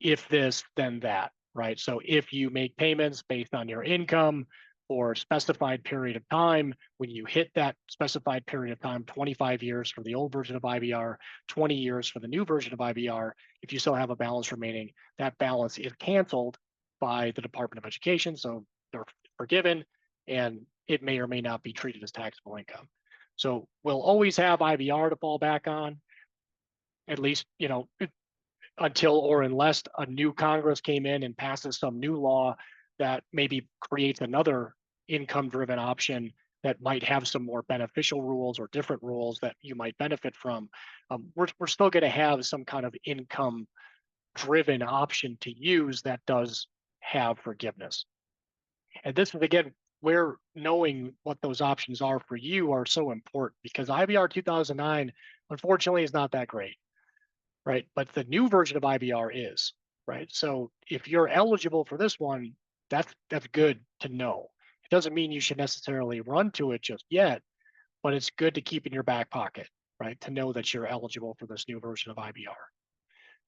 Speaker 2: if this, then that, right? So if you make payments based on your income for a specified period of time, when you hit that specified period of time, 25 years for the old version of IBR, 20 years for the new version of IBR, if you still have a balance remaining, that balance is canceled by the Department of Education. So they're forgiven, and it may or may not be treated as taxable income. So we'll always have IBR to fall back on, at least, until or unless a new Congress came in and passes some new law that maybe creates another income-driven option that might have some more beneficial rules or different rules that you might benefit from. We're still going to have some kind of income-driven option to use that does have forgiveness. And this is, again, where knowing what those options are for you are so important, because IBR 2009, unfortunately, is not that great, right? But the new version of IBR is, right? So if you're eligible for this one, that's good to know. It doesn't mean you should necessarily run to it just yet, but it's good to keep in your back pocket, right? To know that you're eligible for this new version of IBR,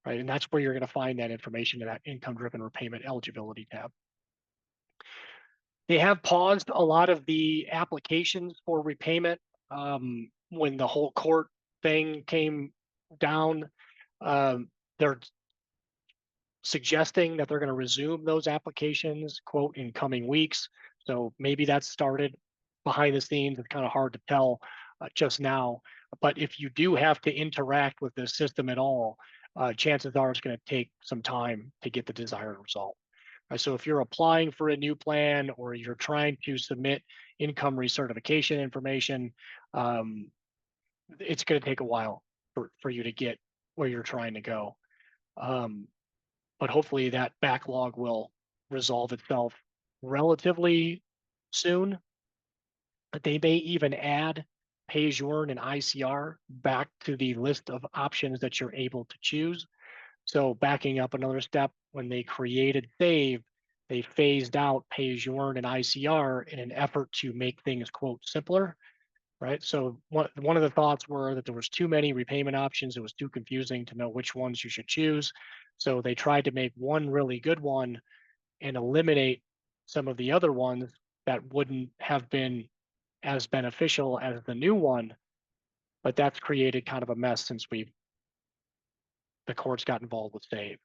Speaker 2: right? And that's where you're going to find that information in that income-driven repayment eligibility tab. They have paused a lot of the applications for repayment when the whole court thing came down. They're suggesting that they're going to resume those applications, quote, in coming weeks. So maybe that's started behind the scenes. It's kind of hard to tell just now. But if you do have to interact with the system at all, chances are it's going to take some time to get the desired result. So if you're applying for a new plan, or you're trying to submit income recertification information, it's going to take a while for you to get where you're trying to go. But hopefully that backlog will resolve itself relatively soon. But they may even add pay-as-you-earn and ICR back to the list of options that you're able to choose. So backing up another step, when they created SAVE, they phased out pay-as-you-earn and ICR in an effort to make things, quote, simpler, right? So one of the thoughts were that there was too many repayment options. It was too confusing to know which ones you should choose. So they tried to make one really good one and eliminate some of the other ones that wouldn't have been as beneficial as the new one. But that's created kind of a mess since the courts got involved with SAVE.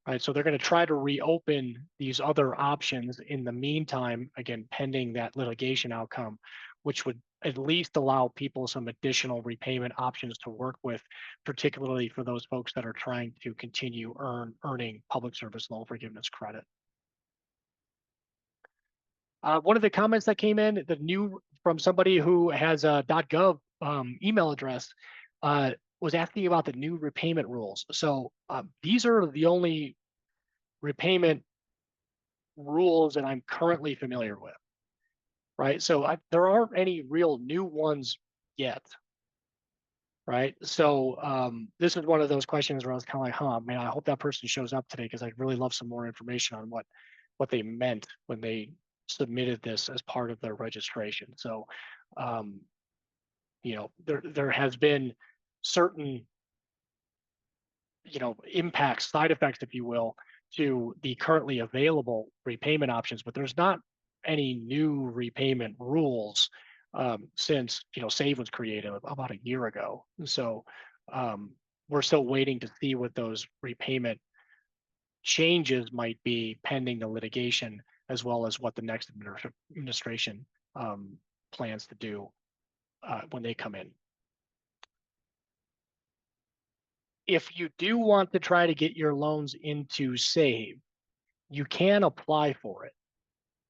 Speaker 2: Right, so they're going to try to reopen these other options in the meantime, again, pending that litigation outcome, which would at least allow people some additional repayment options to work with, particularly for those folks that are trying to continue earning public service loan forgiveness credit. One of the comments that came in, from somebody who has a .gov email address, was asking about the new repayment rules. So these are the only repayment rules that I'm currently familiar with, right? So there aren't any real new ones yet, right? So this is one of those questions where I was kind of like, man, I hope that person shows up today, because I'd really love some more information on what they meant when they submitted this as part of their registration. So, there has been certain, impacts, side effects, if you will, to the currently available repayment options, but there's not any new repayment rules since SAVE was created about a year ago. So we're still waiting to see what those repayment changes might be pending the litigation, as well as what the next administration plans to do when they come in. If you do want to try to get your loans into SAVE, you can apply for it.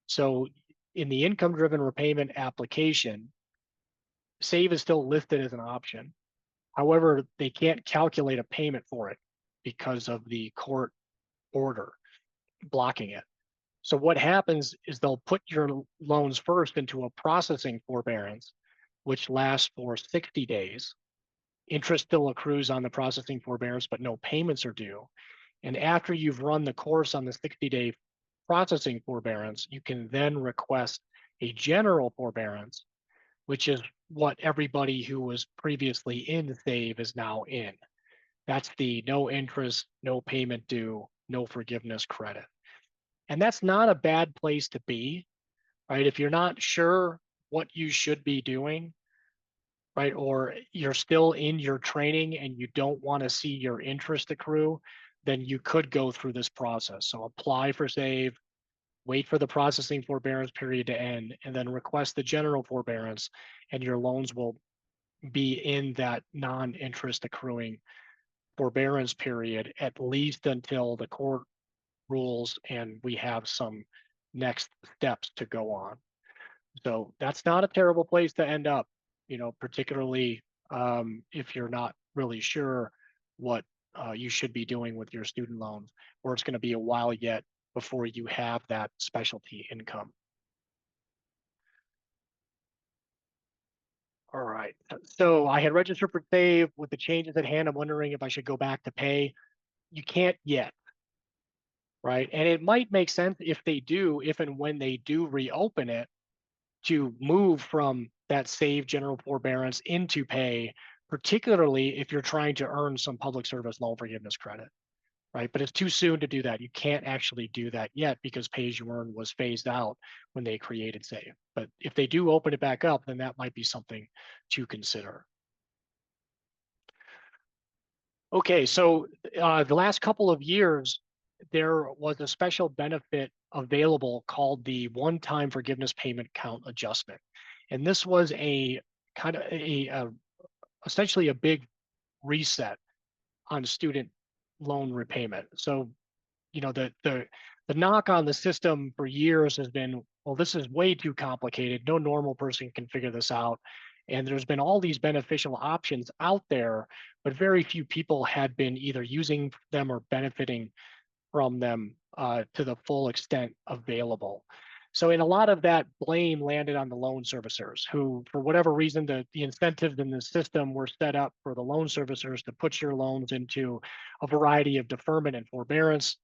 Speaker 2: So in the income-driven repayment application, SAVE is still listed as an option. However, they can't calculate a payment for it because of the court order blocking it. So what happens is they'll put your loans first into a processing forbearance, which lasts for 60 days. Interest still accrues on the processing forbearance, but no payments are due. And after you've run the course on the 60-day processing forbearance, you can then request a general forbearance, which is what everybody who was previously in SAVE is now in. That's the no interest, no payment due, no forgiveness credit. And that's not a bad place to be, right? If you're not sure what you should be doing, right, or you're still in your training and you don't want to see your interest accrue, then you could go through this process. So apply for SAVE, wait for the processing forbearance period to end, and then request the general forbearance, and your loans will be in that non-interest accruing forbearance period, at least until the court rules and we have some next steps to go on. So that's not a terrible place to end up, particularly if you're not really sure what you should be doing with your student loans, or it's going to be a while yet before you have that specialty income. All right, so I had registered for SAVE. With the changes at hand, I'm wondering if I should go back to pay. You can't yet, right? And it might make sense if and when they do reopen it, to move from that SAVE general forbearance into pay, particularly if you're trying to earn some public service loan forgiveness credit, right? But it's too soon to do that. You can't actually do that yet because pay as you earn was phased out when they created SAVE. But if they do open it back up, then that might be something to consider. Okay, so the last couple of years, there was a special benefit available called the one-time forgiveness payment count adjustment. And this was a kind of essentially a big reset on student loan repayment. So, the knock on the system for years has been, well, this is way too complicated. No normal person can figure this out. And there's been all these beneficial options out there, but very few people had been either using them or benefiting from them to the full extent available. So in a lot of that, blame landed on the loan servicers who, for whatever reason, the incentives in the system were set up for the loan servicers to put your loans into a variety of deferment and forbearance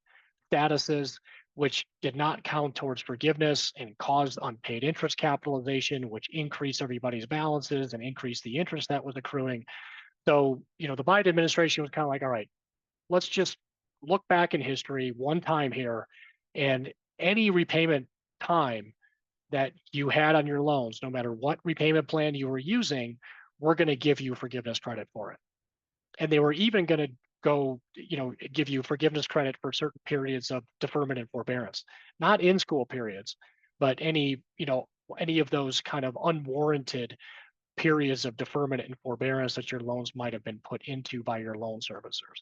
Speaker 2: statuses, which did not count towards forgiveness and caused unpaid interest capitalization, which increased everybody's balances and increased the interest that was accruing. So, the Biden administration was kind of like, all right, let's just look back in history one time here, and any repayment time that you had on your loans, no matter what repayment plan you were using, we're going to give you forgiveness credit for it. And they were even going to give you forgiveness credit for certain periods of deferment and forbearance, not in school periods, but any of those kind of unwarranted periods of deferment and forbearance that your loans might have been put into by your loan servicers,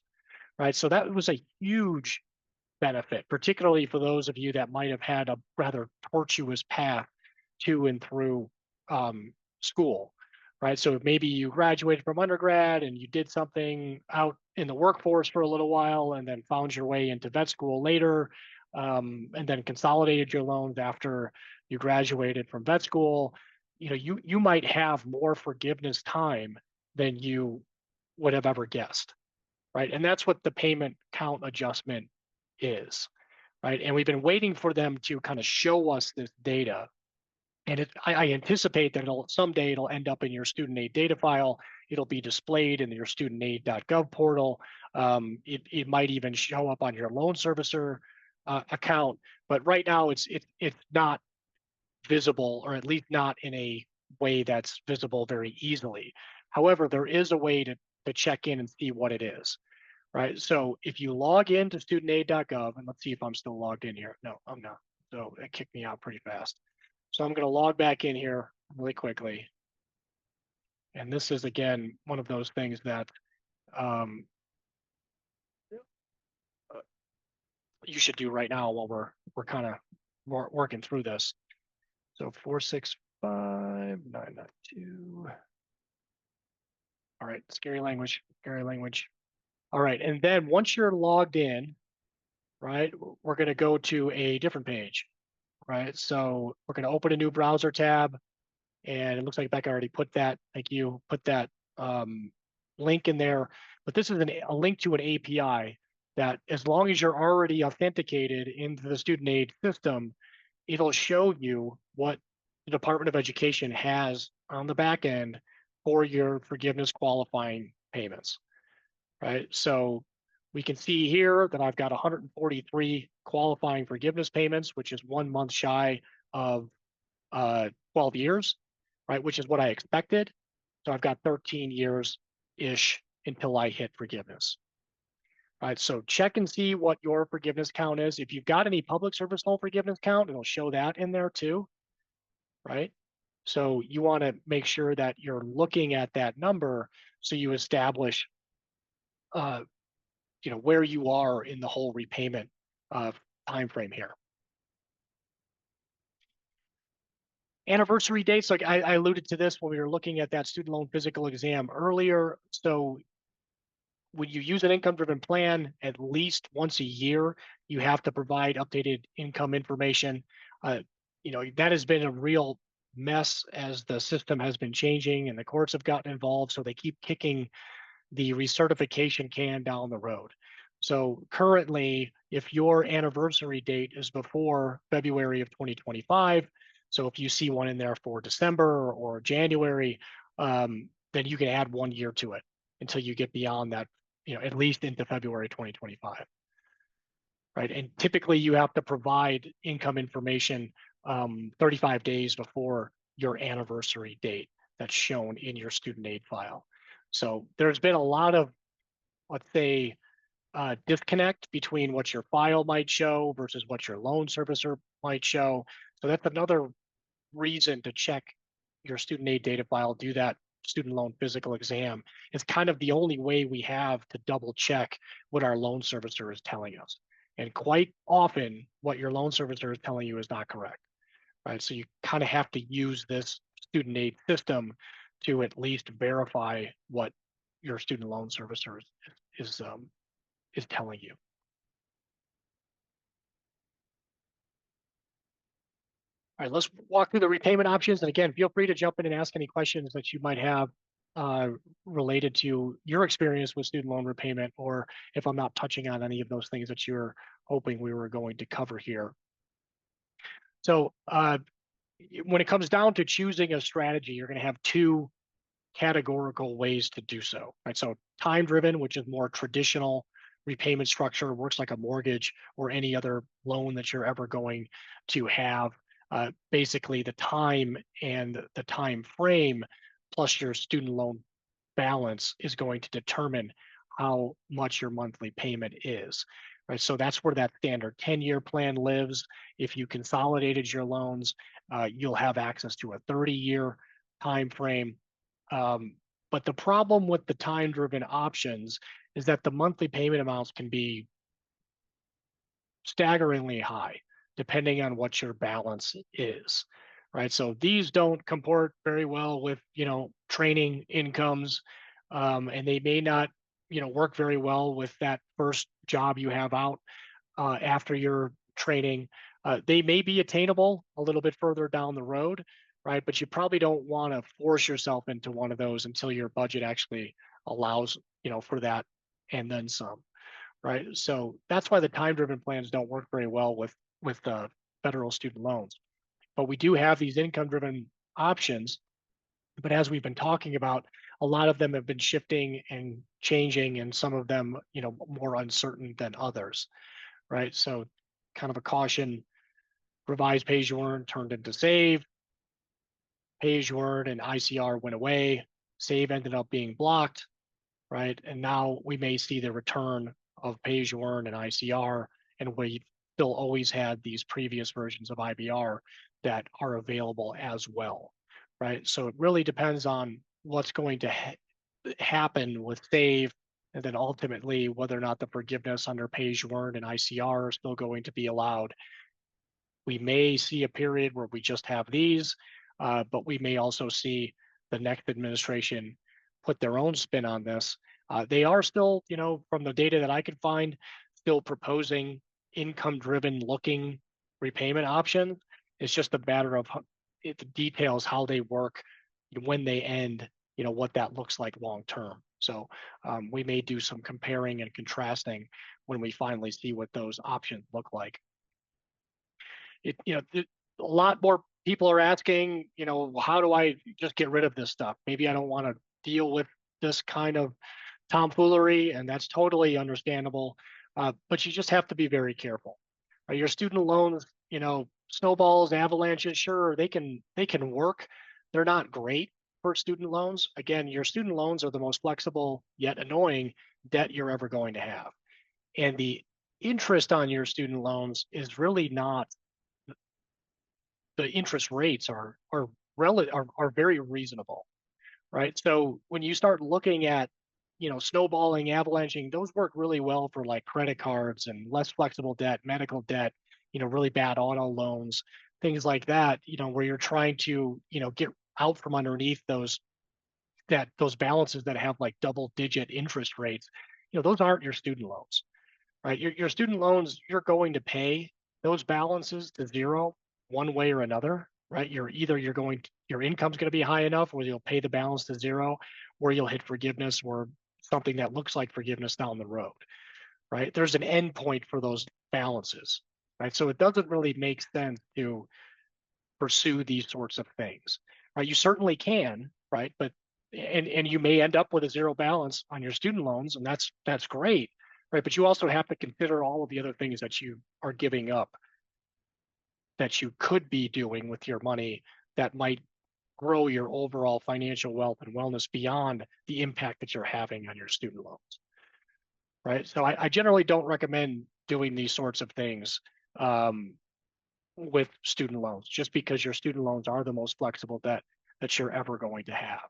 Speaker 2: right? So that was a huge benefit, particularly for those of you that might have had a rather tortuous path to and through school, right? So maybe you graduated from undergrad and you did something out in the workforce for a little while and then found your way into vet school later, and then consolidated your loans after you graduated from vet school. You might have more forgiveness time than you would have ever guessed, right? And that's what the payment count adjustment is, right? And we've been waiting for them to kind of show us this data. And I anticipate that someday it'll end up in your student aid data file. It'll be displayed in your studentaid.gov portal. It might even show up on your loan servicer account. But right now it's not visible, or at least not in a way that's visible very easily. However, there is a way to check in and see what it is, right? So if you log into studentaid.gov, and let's see if I'm still logged in here. No, I'm not. So it kicked me out pretty fast. So I'm going to log back in here really quickly. And this is, again, one of those things that um, you should do right now while we're kind of working through this. So 465-992. All right, scary language, scary language. All right, and then once you're logged in, right, we're going to go to a different page, right? So we're going to open a new browser tab, and it looks like Becca already put that. Thank you. Put that link in there. But this is a link to an API that, as long as you're already authenticated into the student aid system, it'll show you what the Department of Education has on the back end for your forgiveness qualifying payments, right? So we can see here that I've got 143 qualifying forgiveness payments, which is 1 month shy of 12 years, right? Which is what I expected. So I've got 13 years-ish until I hit forgiveness. All right, so check and see what your forgiveness count is. If you've got any public service loan forgiveness count, it'll show that in there too, right? So you want to make sure that you're looking at that number so you establish, where you are in the whole repayment time frame here. Anniversary dates, like I alluded to this when we were looking at that student loan physical exam earlier. So when you use an income-driven plan, at least once a year, you have to provide updated income information. That has been a real mess as the system has been changing and the courts have gotten involved. So they keep kicking the recertification can down the road. So currently, if your anniversary date is before February of 2025, so if you see one in there for December or January, then you can add 1 year to it until you get beyond that, at least into February 2025. Right. And typically you have to provide income information 35 days before your anniversary date that's shown in your student aid file. So there's been a lot of, let's say, disconnect between what your file might show versus what your loan servicer might show. So that's another reason to check your student aid data file, do that student loan physical exam. It's kind of the only way we have to double check what our loan servicer is telling us. And quite often, what your loan servicer is telling you is not correct, right? So you kind of have to use this student aid system to at least verify what your student loan servicer is telling you. All right, let's walk through the repayment options. And again, feel free to jump in and ask any questions that you might have related to your experience with student loan repayment, or if I'm not touching on any of those things that you're hoping we were going to cover here. So when it comes down to choosing a strategy, you're going to have two categorical ways to do so, right? So time-driven, which is more traditional repayment structure, works like a mortgage or any other loan that you're ever going to have. Basically, the time and the time frame plus your student loan balance is going to determine how much your monthly payment is, right? So that's where that standard 10-year plan lives. If you consolidated your loans, you'll have access to a 30-year time frame. But the problem with the time-driven options is that the monthly payment amounts can be staggeringly high, depending on what your balance is, right? So these don't comport very well with, training incomes, and they may not, work very well with that first job you have out after your training. They may be attainable a little bit further down the road, right? But you probably don't want to force yourself into one of those until your budget actually allows, for that and then some, right? So that's why the time-driven plans don't work very well with federal student loans. But we do have these income-driven options. But as we've been talking about, a lot of them have been shifting and changing, and some of them, more uncertain than others, right? So kind of a caution: revised pay as you earn turned into save, pay as you earn and ICR went away, save ended up being blocked, right? And now we may see the return of pay as you earn and ICR, and we still always had these previous versions of IBR that are available as well, right? So it really depends on what's going to happen with SAVE, and then ultimately whether or not the forgiveness under pay as you earn and ICR are still going to be allowed. We may see a period where we just have these, but we may also see the next administration put their own spin on this. They are still, from the data that I could find, still proposing income-driven looking repayment options. It's just a matter of the details, how they work, when they end, what that looks like long term. So we may do some comparing and contrasting when we finally see what those options look like. A lot more people are asking, how do I just get rid of this stuff? Maybe I don't want to deal with this kind of tomfoolery, and that's totally understandable. But you just have to be very careful. Your student loans, snowballs, avalanches, sure, they can work. They're not great for student loans. Again, your student loans are the most flexible yet annoying debt you're ever going to have. And the interest on your student loans is really not, the interest rates are very reasonable, right? So when you start looking at, snowballing, avalanching, those work really well for like credit cards and less flexible debt, medical debt, really bad auto loans, things like that, where you're trying to, get out from underneath those balances that have like double-digit interest rates. Those aren't your student loans, right? Your student loans, you're going to pay those balances to zero one way or another, right? Your income's going to be high enough where you'll pay the balance to zero, or you'll hit forgiveness or something that looks like forgiveness down the road, right? There's an end point for those balances, right? So it doesn't really make sense to pursue these sorts of things, right? You certainly can, right? But and you may end up with a zero balance on your student loans, and that's great, right? But you also have to consider all of the other things that you are giving up that you could be doing with your money that might grow your overall financial wealth and wellness beyond the impact that you're having on your student loans, right? So I generally don't recommend doing these sorts of things with student loans, just because your student loans are the most flexible debt that you're ever going to have,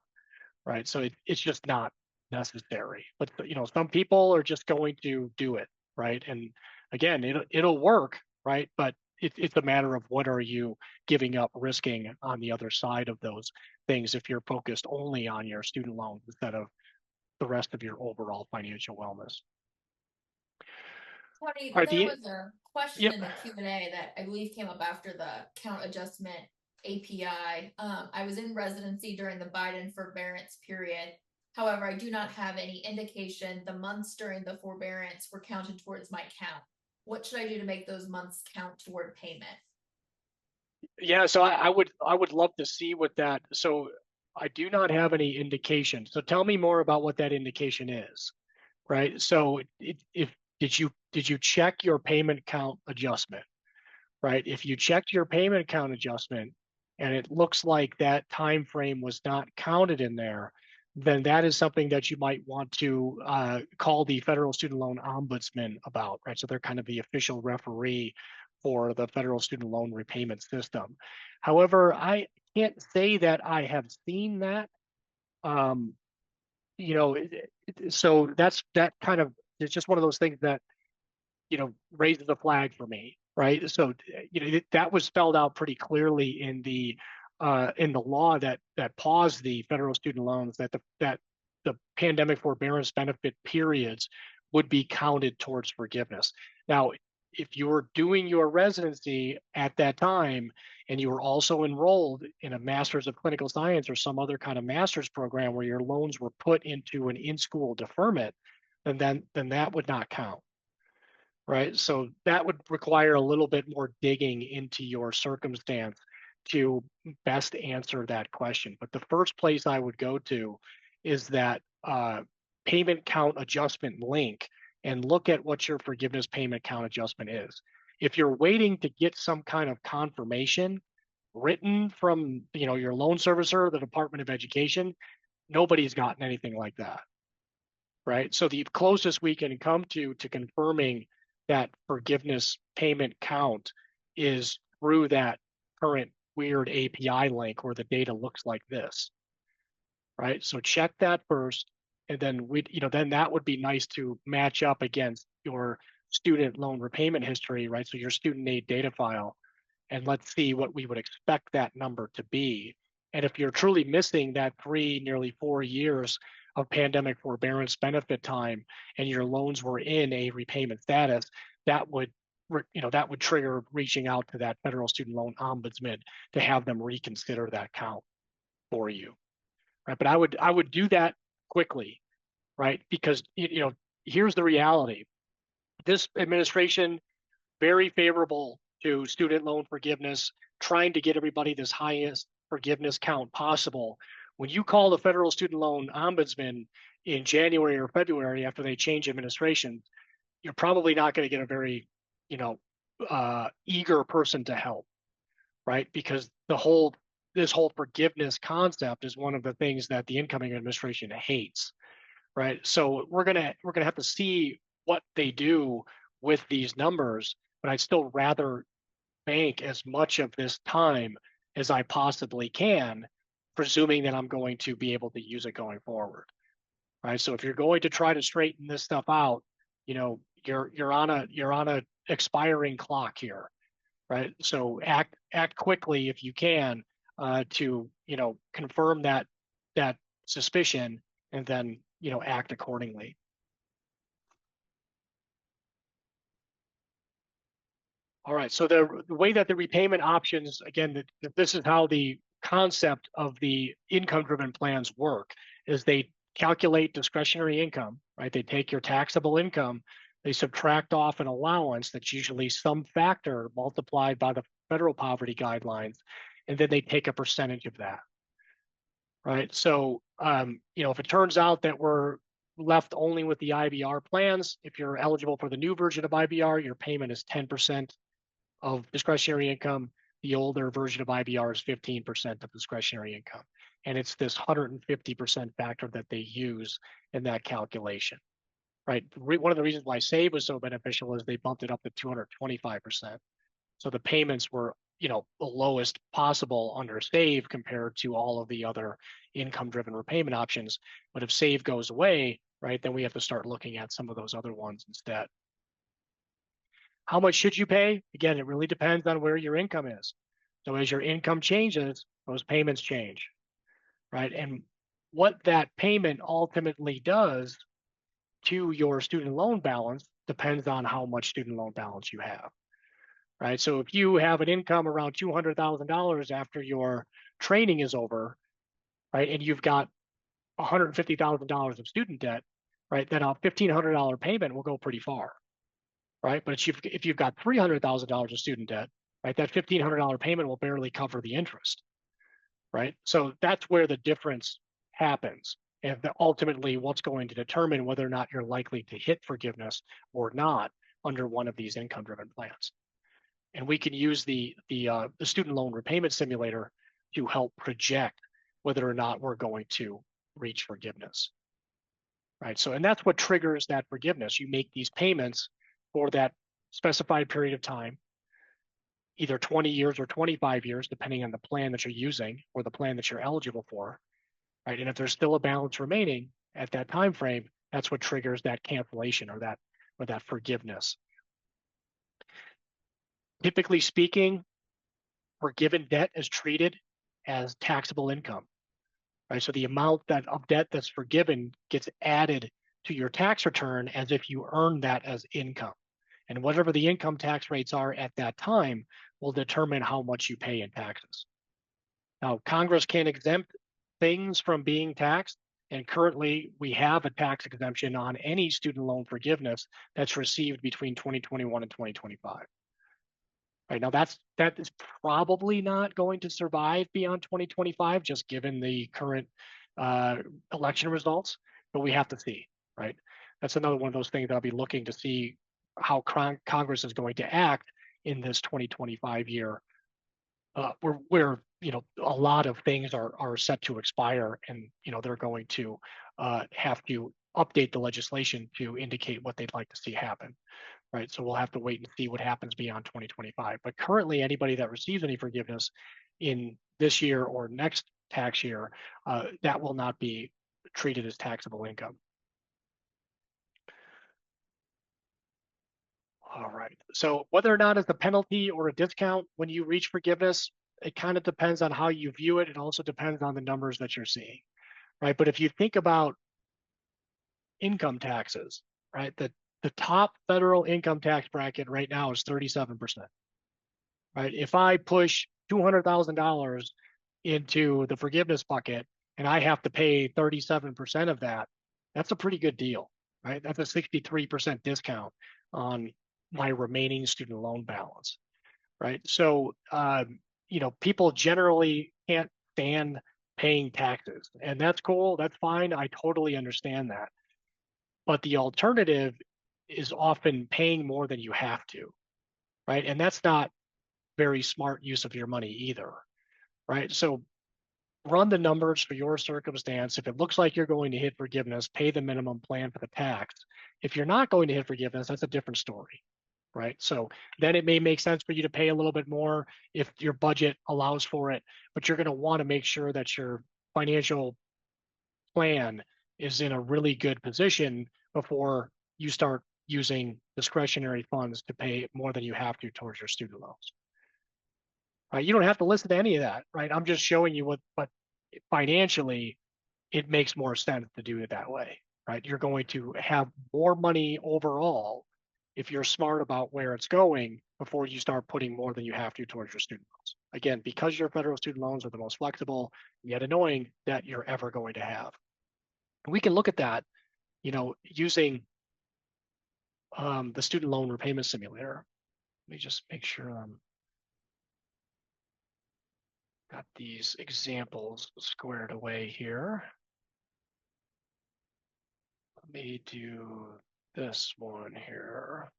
Speaker 2: right? So it's just not necessary. But some people are just going to do it, right? And again, it'll work, right? But it's a matter of what are you giving up, risking on the other side of those things if you're focused only on your student loans instead of the rest of your overall financial wellness.
Speaker 3: Tony,
Speaker 2: All right,
Speaker 3: there was a question
Speaker 2: yep.
Speaker 3: in the Q&A that I believe came up after the count adjustment API. I was in residency during the Biden forbearance period. However, I do not have any indication the months during the forbearance were counted towards my count. What should I do to make those months count toward payment?
Speaker 2: Yeah, so I would love to see what that. So I do not have any indication. So tell me more about what that indication is, right? So if did you check your payment count adjustment, right? If you checked your payment count adjustment and it looks like that time frame was not counted in there, then that is something that you might want to call the Federal Student Loan Ombudsman about, right? So they're kind of the official referee for the federal student loan repayment system. However, I can't say that I have seen that. So that kind of, it's just one of those things that raises a flag for me, right? So that was spelled out pretty clearly in the law that paused the federal student loans, that the pandemic forbearance benefit periods would be counted towards forgiveness. Now, if you were doing your residency at that time and you were also enrolled in a master's of clinical science or some other kind of master's program where your loans were put into an in-school deferment, then that would not count, right? So that would require a little bit more digging into your circumstance to best answer that question. But the first place I would go to is that payment count adjustment link and look at what your forgiveness payment count adjustment is. If you're waiting to get some kind of confirmation written from your loan servicer, the Department of Education, nobody's gotten anything like that. right? So the closest we can come to confirming that forgiveness payment count is through that current weird API link where the data looks like this, right? So check that first, and then then that would be nice to match up against your student loan repayment history, right? So your student aid data file, and let's see what we would expect that number to be. And if you're truly missing that nearly 4 years of pandemic forbearance benefit time and your loans were in a repayment status, that would that would trigger reaching out to that federal student loan ombudsman to have them reconsider that count for you, right? But I would do that quickly, right? Because here's the reality: this administration very favorable to student loan forgiveness, trying to get everybody this highest forgiveness count possible. When you call the federal student loan ombudsman in January or February after they change administration, you're probably not going to get a very, eager person to help, right? Because this whole forgiveness concept is one of the things that the incoming administration hates, right? So we're gonna have to see what they do with these numbers, but I'd still rather bank as much of this time as I possibly can, presuming that I'm going to be able to use it going forward, right? So if you're going to try to straighten this stuff out, you're on a expiring clock here, right? So act quickly if you can to confirm that suspicion, and then act accordingly. All right, so the way that the repayment options, again, this is how the concept of the income-driven plans work, is they calculate discretionary income, right? They take your taxable income, they subtract off an allowance that's usually some factor multiplied by the federal poverty guidelines, and then they take a percentage of that, right? So, if it turns out that we're left only with the IBR plans, if you're eligible for the new version of IBR, your payment is 10% of discretionary income. The older version of IBR is 15% of discretionary income. And it's this 150% factor that they use in that calculation, right? One of the reasons why SAVE was so beneficial is they bumped it up to 225%. So the payments were, the lowest possible under SAVE compared to all of the other income-driven repayment options. But if SAVE goes away, right, then we have to start looking at some of those other ones instead. How much should you pay? Again, it really depends on where your income is. So as your income changes, those payments change, right? And what that payment ultimately does to your student loan balance depends on how much student loan balance you have, right? So if you have an income around $200,000 after your training is over, right, and you've got $150,000 of student debt, right, then a $1,500 payment will go pretty far, right? But if you've got $300,000 of student debt, right, that $1,500 payment will barely cover the interest, right? So that's where the difference happens. And ultimately, what's going to determine whether or not you're likely to hit forgiveness or not under one of these income-driven plans. And we can use the student loan repayment simulator to help project whether or not we're going to reach forgiveness, right? So, and that's what triggers that forgiveness. You make these payments for that specified period of time, either 20 years or 25 years, depending on the plan that you're using or the plan that you're eligible for, right? And if there's still a balance remaining at that time frame, that's what triggers that cancellation or that forgiveness. Typically speaking, forgiven debt is treated as taxable income, right? So the amount of debt that's forgiven gets added to your tax return as if you earned that as income. And whatever the income tax rates are at that time will determine how much you pay in taxes. Now, Congress can exempt things from being taxed, and currently we have a tax exemption on any student loan forgiveness that's received between 2021 and 2025. Right now, that is probably not going to survive beyond 2025, just given the current election results, but we have to see, right? That's another one of those things that I'll be looking to see how Congress is going to act in this 2025 year where a lot of things are set to expire, and they're going to have to update the legislation to indicate what they'd like to see happen, right? So we'll have to wait and see what happens beyond 2025. But currently, anybody that receives any forgiveness in this year or next tax year, that will not be treated as taxable income. All right. So whether or not it's a penalty or a discount when you reach forgiveness, it kind of depends on how you view it. It also depends on the numbers that you're seeing, right? But if you think about income taxes, right, the top federal income tax bracket right now is 37%, right? If I push $200,000 into the forgiveness bucket and I have to pay 37% of that, that's a pretty good deal, right? That's a 63% discount on my remaining student loan balance, right? So, people generally can't stand paying taxes, and that's cool. That's fine. I totally understand that. But the alternative is often paying more than you have to, right? And that's not very smart use of your money either, right? So run the numbers for your circumstance. If it looks like you're going to hit forgiveness, pay the minimum, plan for the tax. If you're not going to hit forgiveness, that's a different story, right? So then it may make sense for you to pay a little bit more if your budget allows for it, but you're going to want to make sure that your financial plan is in a really good position before you start using discretionary funds to pay more than you have to towards your student loans. Right? You don't have to listen to any of that, right? I'm just showing you but financially, it makes more sense to do it that way, right? You're going to have more money overall if you're smart about where it's going before you start putting more than you have to towards your student loans. Again, because your federal student loans are the most flexible yet annoying that you're ever going to have. We can look at that, using the student loan repayment simulator. Let me just make sure I'm got these examples squared away here. Let me do this one here.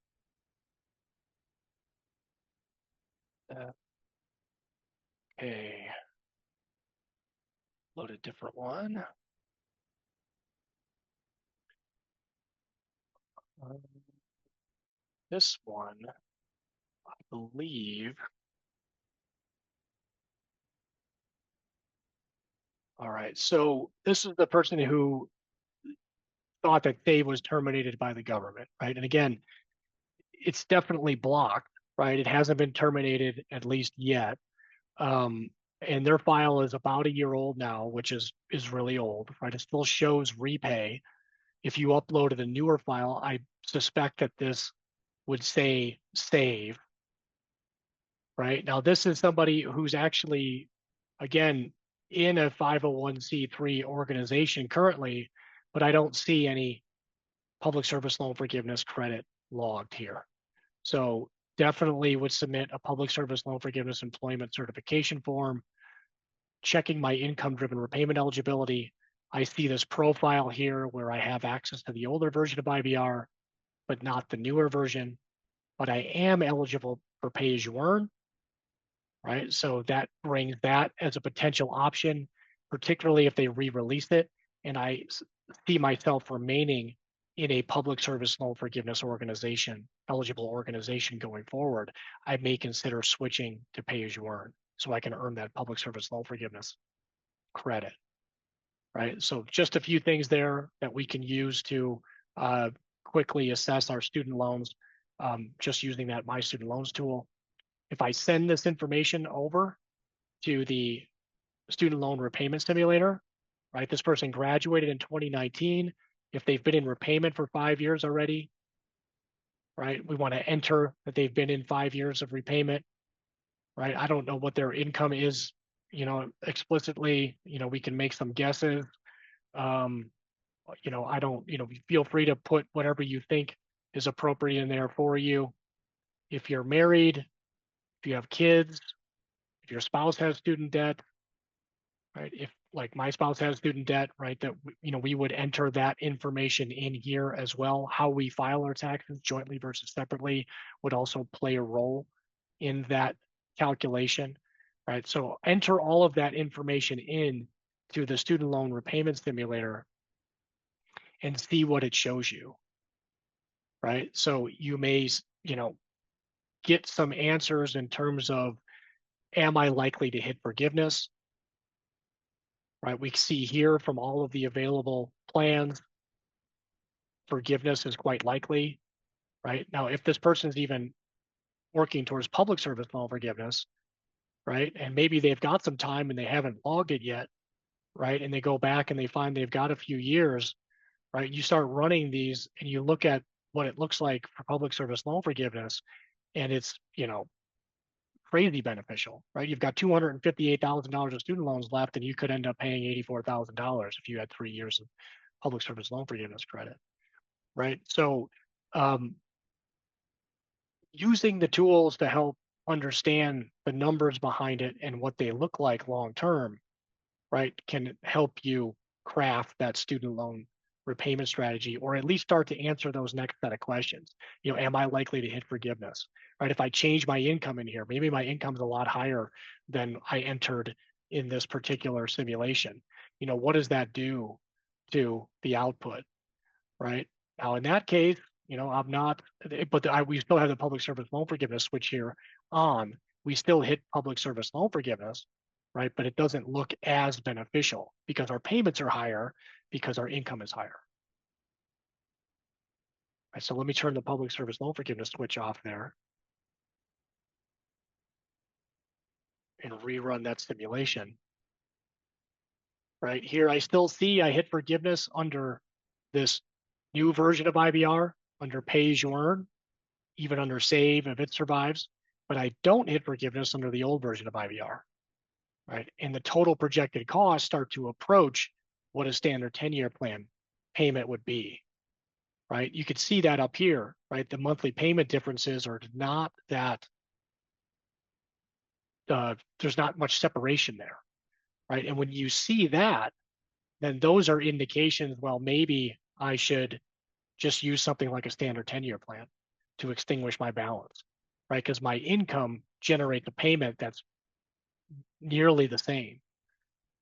Speaker 2: Okay. Load a different one. This one, I believe. All right, so this is the person who thought that they was terminated by the government, right? And again, it's definitely blocked, right? It hasn't been terminated, at least yet. And their file is about a year old now, which is really old, right? It still shows REPAYE. If you uploaded a newer file, I suspect that this would say save, right? Now, this is somebody who's actually, again, in a 501c3 organization currently, but I don't see any public service loan forgiveness credit logged here. So definitely would submit a public service loan forgiveness employment certification form, checking my income-driven repayment eligibility. I see this profile here where I have access to the older version of IBR, but not the newer version. But I am eligible for pay-as-you-earn, right? So that brings that as a potential option, particularly if they re-release it. And I see myself remaining in a public service loan forgiveness organization, eligible organization going forward. I may consider switching to pay-as-you-earn so I can earn that public service loan forgiveness credit, right? So just a few things there that we can use to quickly assess our student loans, just using that My Student Loans tool. If I send this information over to the student loan repayment simulator, right? This person graduated in 2019. If they've been in repayment for 5 years already, right? We want to enter that they've been in 5 years of repayment, right? I don't know what their income is, explicitly, we can make some guesses. I don't, feel free to put whatever you think is appropriate in there for you. If you're married, if you have kids, if your spouse has student debt, right? If like my spouse has student debt, right, that, we would enter that information in here as well. How we file our taxes jointly versus separately would also play a role in that calculation, right? So enter all of that information in to the student loan repayment simulator and see what it shows you, right? So you may, get some answers in terms of, am I likely to hit forgiveness? Right, we see here from all of the available plans, forgiveness is quite likely, right? Now, if this person's even working towards public service loan forgiveness, right? And maybe they've got some time and they haven't logged it yet, right? And they go back and they find they've got a few years, right? You start running these and you look at what it looks like for public service loan forgiveness, and it's, crazy beneficial, right? You've got $258,000 of student loans left, and you could end up paying $84,000 if you had 3 years of public service loan forgiveness credit, right? So using the tools to help understand the numbers behind it and what they look like long term, right, can help you craft that student loan repayment strategy, or at least start to answer those next set of questions. Am I likely to hit forgiveness, right? If I change my income in here, maybe my income's a lot higher than I entered in this particular simulation. What does that do to the output, right? Now, in that case, I'm not, but we still have the public service loan forgiveness switch here on. We still hit public service loan forgiveness, right? But it doesn't look as beneficial because our payments are higher because our income is higher. Right, so let me turn the public service loan forgiveness switch off there and rerun that simulation. Right here, I still see I hit forgiveness under this new version of IBR, under pay as you earn, even under save if it survives, but I don't hit forgiveness under the old version of IBR. Right, and the total projected costs start to approach what a standard 10-year plan payment would be, right? You could see that up here, right? The monthly payment differences are not that, there's not much separation there, right? And when you see that, then those are indications, well, maybe I should just use something like a standard 10-year plan to extinguish my balance, right? Because my income generates a payment that's nearly the same,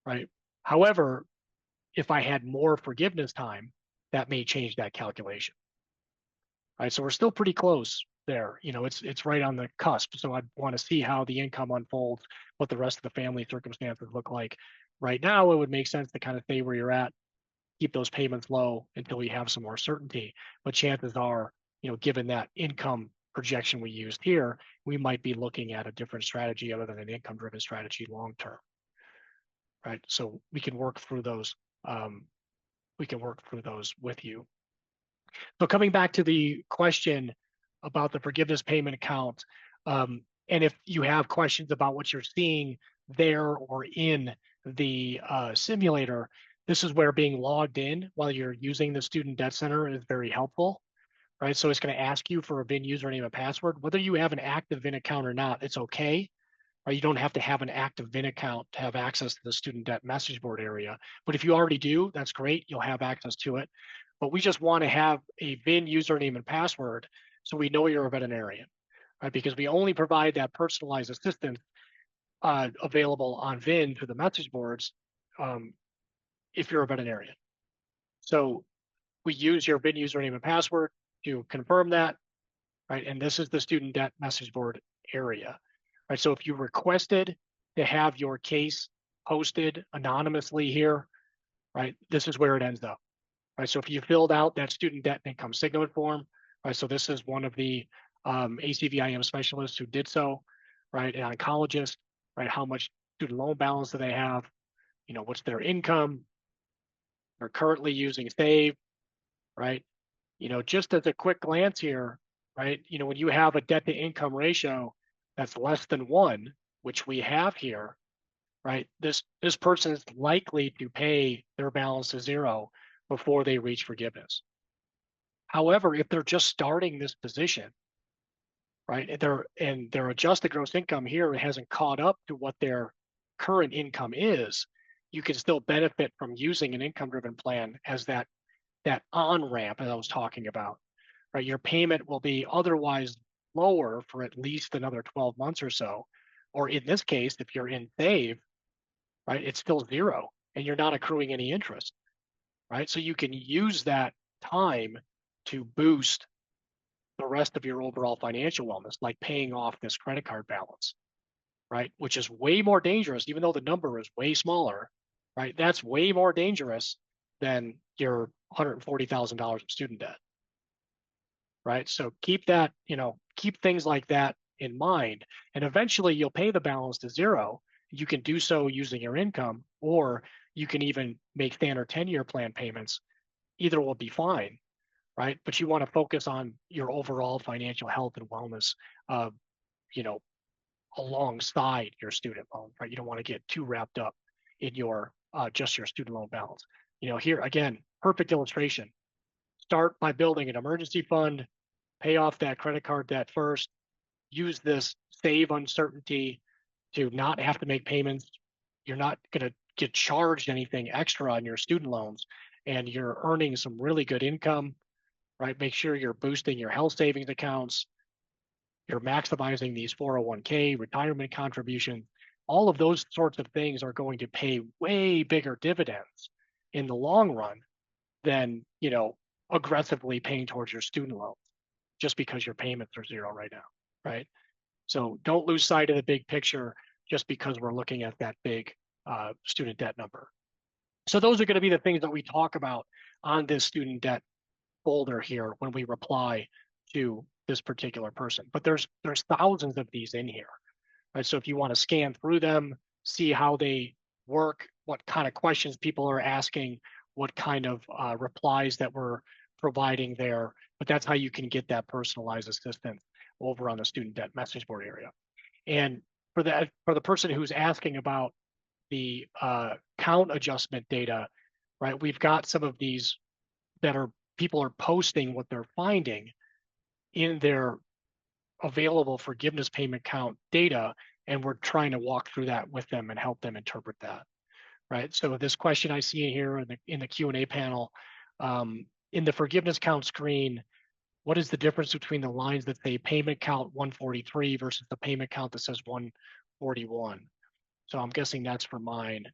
Speaker 2: right? However, if I had more forgiveness time, that may change that calculation. Right, so we're still pretty close there. It's right on the cusp. So I want to see how the income unfolds, what the rest of the family circumstances look like. Right now, it would make sense to kind of stay where you're at, keep those payments low until we have some more certainty. But chances are, given that income projection we used here, we might be looking at a different strategy other than an income-driven strategy long term. Right, so we can work through those. We can work through those with you. So coming back to the question about the forgiveness payment account, and if you have questions about what you're seeing there or in the simulator, this is where being logged in while you're using the Student Debt Center is very helpful, right? So it's going to ask you for a VIN username and password. Whether you have an active VIN account or not, it's okay. Right? You don't have to have an active VIN account to have access to the student debt message board area. But if you already do, that's great. You'll have access to it. But we just want to have a VIN username and password so we know you're a veterinarian, right? Because we only provide that personalized assistance available on VIN to the message boards if you're a veterinarian. So we use your VIN username and password to confirm that, right? And this is the student debt message board area, right? So if you requested to have your case posted anonymously here, right, this is where it ends up. Right, so if you filled out that student debt and income signament form, right, so this is one of the ACVIM specialists who did so, right, an oncologist, right, how much student loan balance do they have, what's their income, they're currently using save, right, just as a quick glance here, right, when you have a debt to income ratio that's less than 1, which we have here, right, this person is likely to pay their balance to 0 before they reach forgiveness. However, if they're just starting this position, right, and their adjusted gross income here hasn't caught up to what their current income is, you can still benefit from using an income-driven plan as that on-ramp that I was talking about. Right, your payment will be otherwise lower for at least another 12 months or so, Or in this case, if you're in save, right, it's still zero and you're not accruing any interest, right? So you can use that time to boost the rest of your overall financial wellness, like paying off this credit card balance, right? Which is way more dangerous, even though the number is way smaller, right? That's way more dangerous than your $140,000 of student debt, right? So keep that, keep things like that in mind. And eventually you'll pay the balance to zero. You can do so using your income, or you can even make standard 10-year plan payments. Either will be fine, right? But you want to focus on your overall financial health and wellness, you know, alongside your student loan, right? You don't want to get too wrapped up in your just your student loan balance. Here again, perfect illustration. Start by building an emergency fund, pay off that credit card debt first, use this save uncertainty to not have to make payments. You're not going to get charged anything extra on your student loans, and you're earning some really good income, right? Make sure you're boosting your health savings accounts. You're maximizing these 401k, retirement contributions. All of those sorts of things are going to pay way bigger dividends in the long run than, aggressively paying towards your student loans just because your payments are zero right now, right? So don't lose sight of the big picture just because we're looking at that big student debt number. So those are going to be the things that we talk about on this student debt folder here when we reply to this particular person. But there's thousands of these in here, right? So if you want to scan through them, see how they work, what kind of questions people are asking, what kind of replies that we're providing there, but that's how you can get that personalized assistance over on the student debt message board area. And for the person who's asking about the count adjustment data, right? We've got some of these that people are posting what they're finding in their available forgiveness payment count data, and we're trying to walk through that with them and help them interpret that, right? So this question I see here in the Q&A panel, in the forgiveness count screen, what is the difference between the lines that say payment count 143 versus the payment count that says 141? So I'm guessing that's for mine.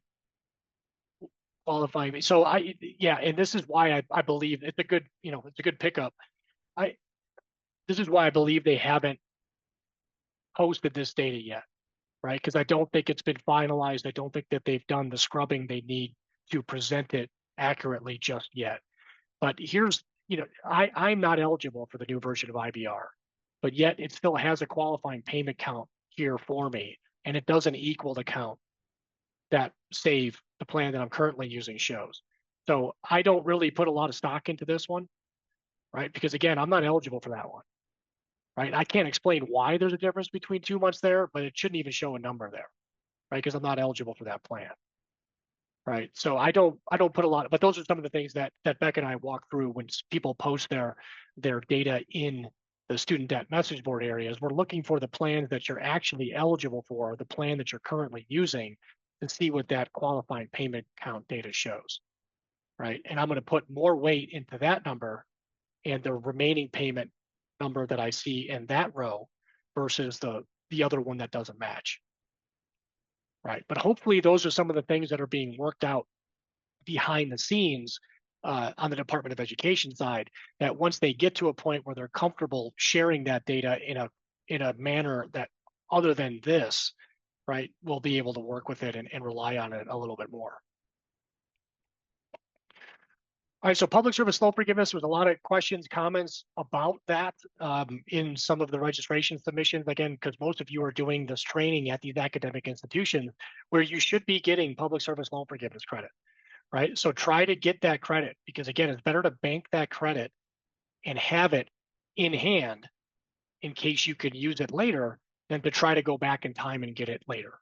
Speaker 2: Qualifying me. So and this is why I believe it's a good, it's a good pickup. This is why I believe they haven't posted this data yet, right? Because I don't think it's been finalized. I don't think that they've done the scrubbing they need to present it accurately just yet. But here's, I'm not eligible for the new version of IBR, but yet it still has a qualifying payment count here for me, and it doesn't equal the count that SAVE, the plan that I'm currently using, shows. So I don't really put a lot of stock into this one, right? Because again, I'm not eligible for that one, right? I can't explain why there's a difference between 2 months there, but it shouldn't even show a number there, right? Because I'm not eligible for that plan, right? So I don't put a lot, but those are some of the things that Beck and I walk through when people post their data in the student debt message board areas. We're looking for the plans that you're actually eligible for, the plan that you're currently using, and see what that qualifying payment count data shows, right? And I'm going to put more weight into that number and the remaining payment number that I see in that row versus the other one that doesn't match, right? But hopefully those are some of the things that are being worked out behind the scenes on the Department of Education side, that once they get to a point where they're comfortable sharing that data in a manner that other than this, right, we'll be able to work with it and rely on it a little bit more. All right, so public service loan forgiveness, was a lot of questions, comments about that in some of the registration submissions, again, because most of you are doing this training at these academic institutions where you should be getting public service loan forgiveness credit, right? So try to get that credit, because again, it's better to bank that credit and have it in hand in case you could use it later than to try to go back in time and get it later,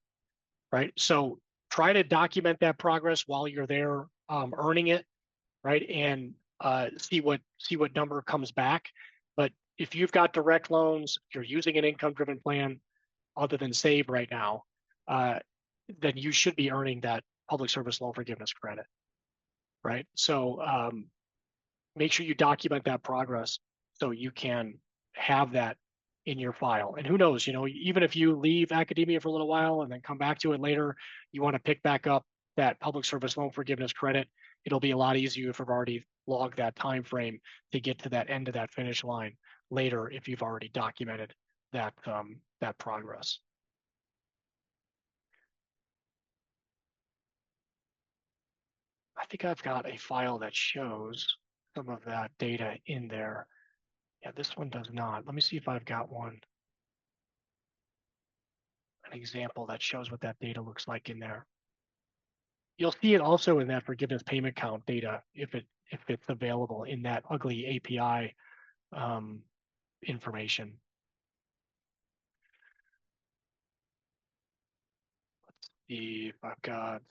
Speaker 2: right? So try to document that progress while you're there earning it, right? And see what number comes back. But if you've got direct loans, if you're using an income-driven plan other than SAVE right now, then you should be earning that public service loan forgiveness credit, right? So make sure you document that progress so you can have that in your file. And who knows, even if you leave academia for a little while and then come back to it later, you want to pick back up that public service loan forgiveness credit, it'll be a lot easier if you've already logged that time frame to get to that end of that finish line later if you've already documented that that progress. I think I've got a file that shows some of that data in there. Yeah, this one does not. Let me see if I've got one. An example that shows what that data looks like in there. You'll see it also in that forgiveness payment count data if it's available in that ugly API information. Let's see if I've got.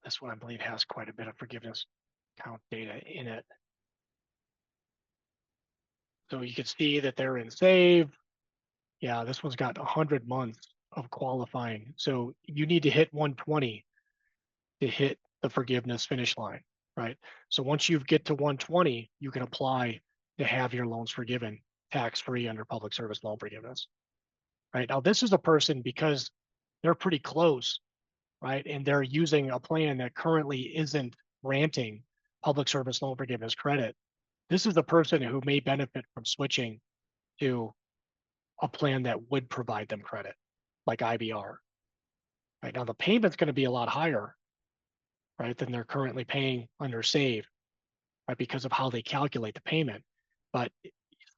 Speaker 2: This one I believe has quite a bit of forgiveness count data in it. So you can see that they're in save. Yeah, this one's got 100 months of qualifying. So you need to hit 120 to hit the forgiveness finish line, right? So once you get to 120, you can apply to have your loans forgiven tax-free under public service loan forgiveness, right? Now, this is a person because they're pretty close, right? And they're using a plan that currently isn't granting public service loan forgiveness credit. This is the person who may benefit from switching to a plan that would provide them credit, like IBR. Right now, the payment's going to be a lot higher, right, than they're currently paying under SAVE, right, because of how they calculate the payment. But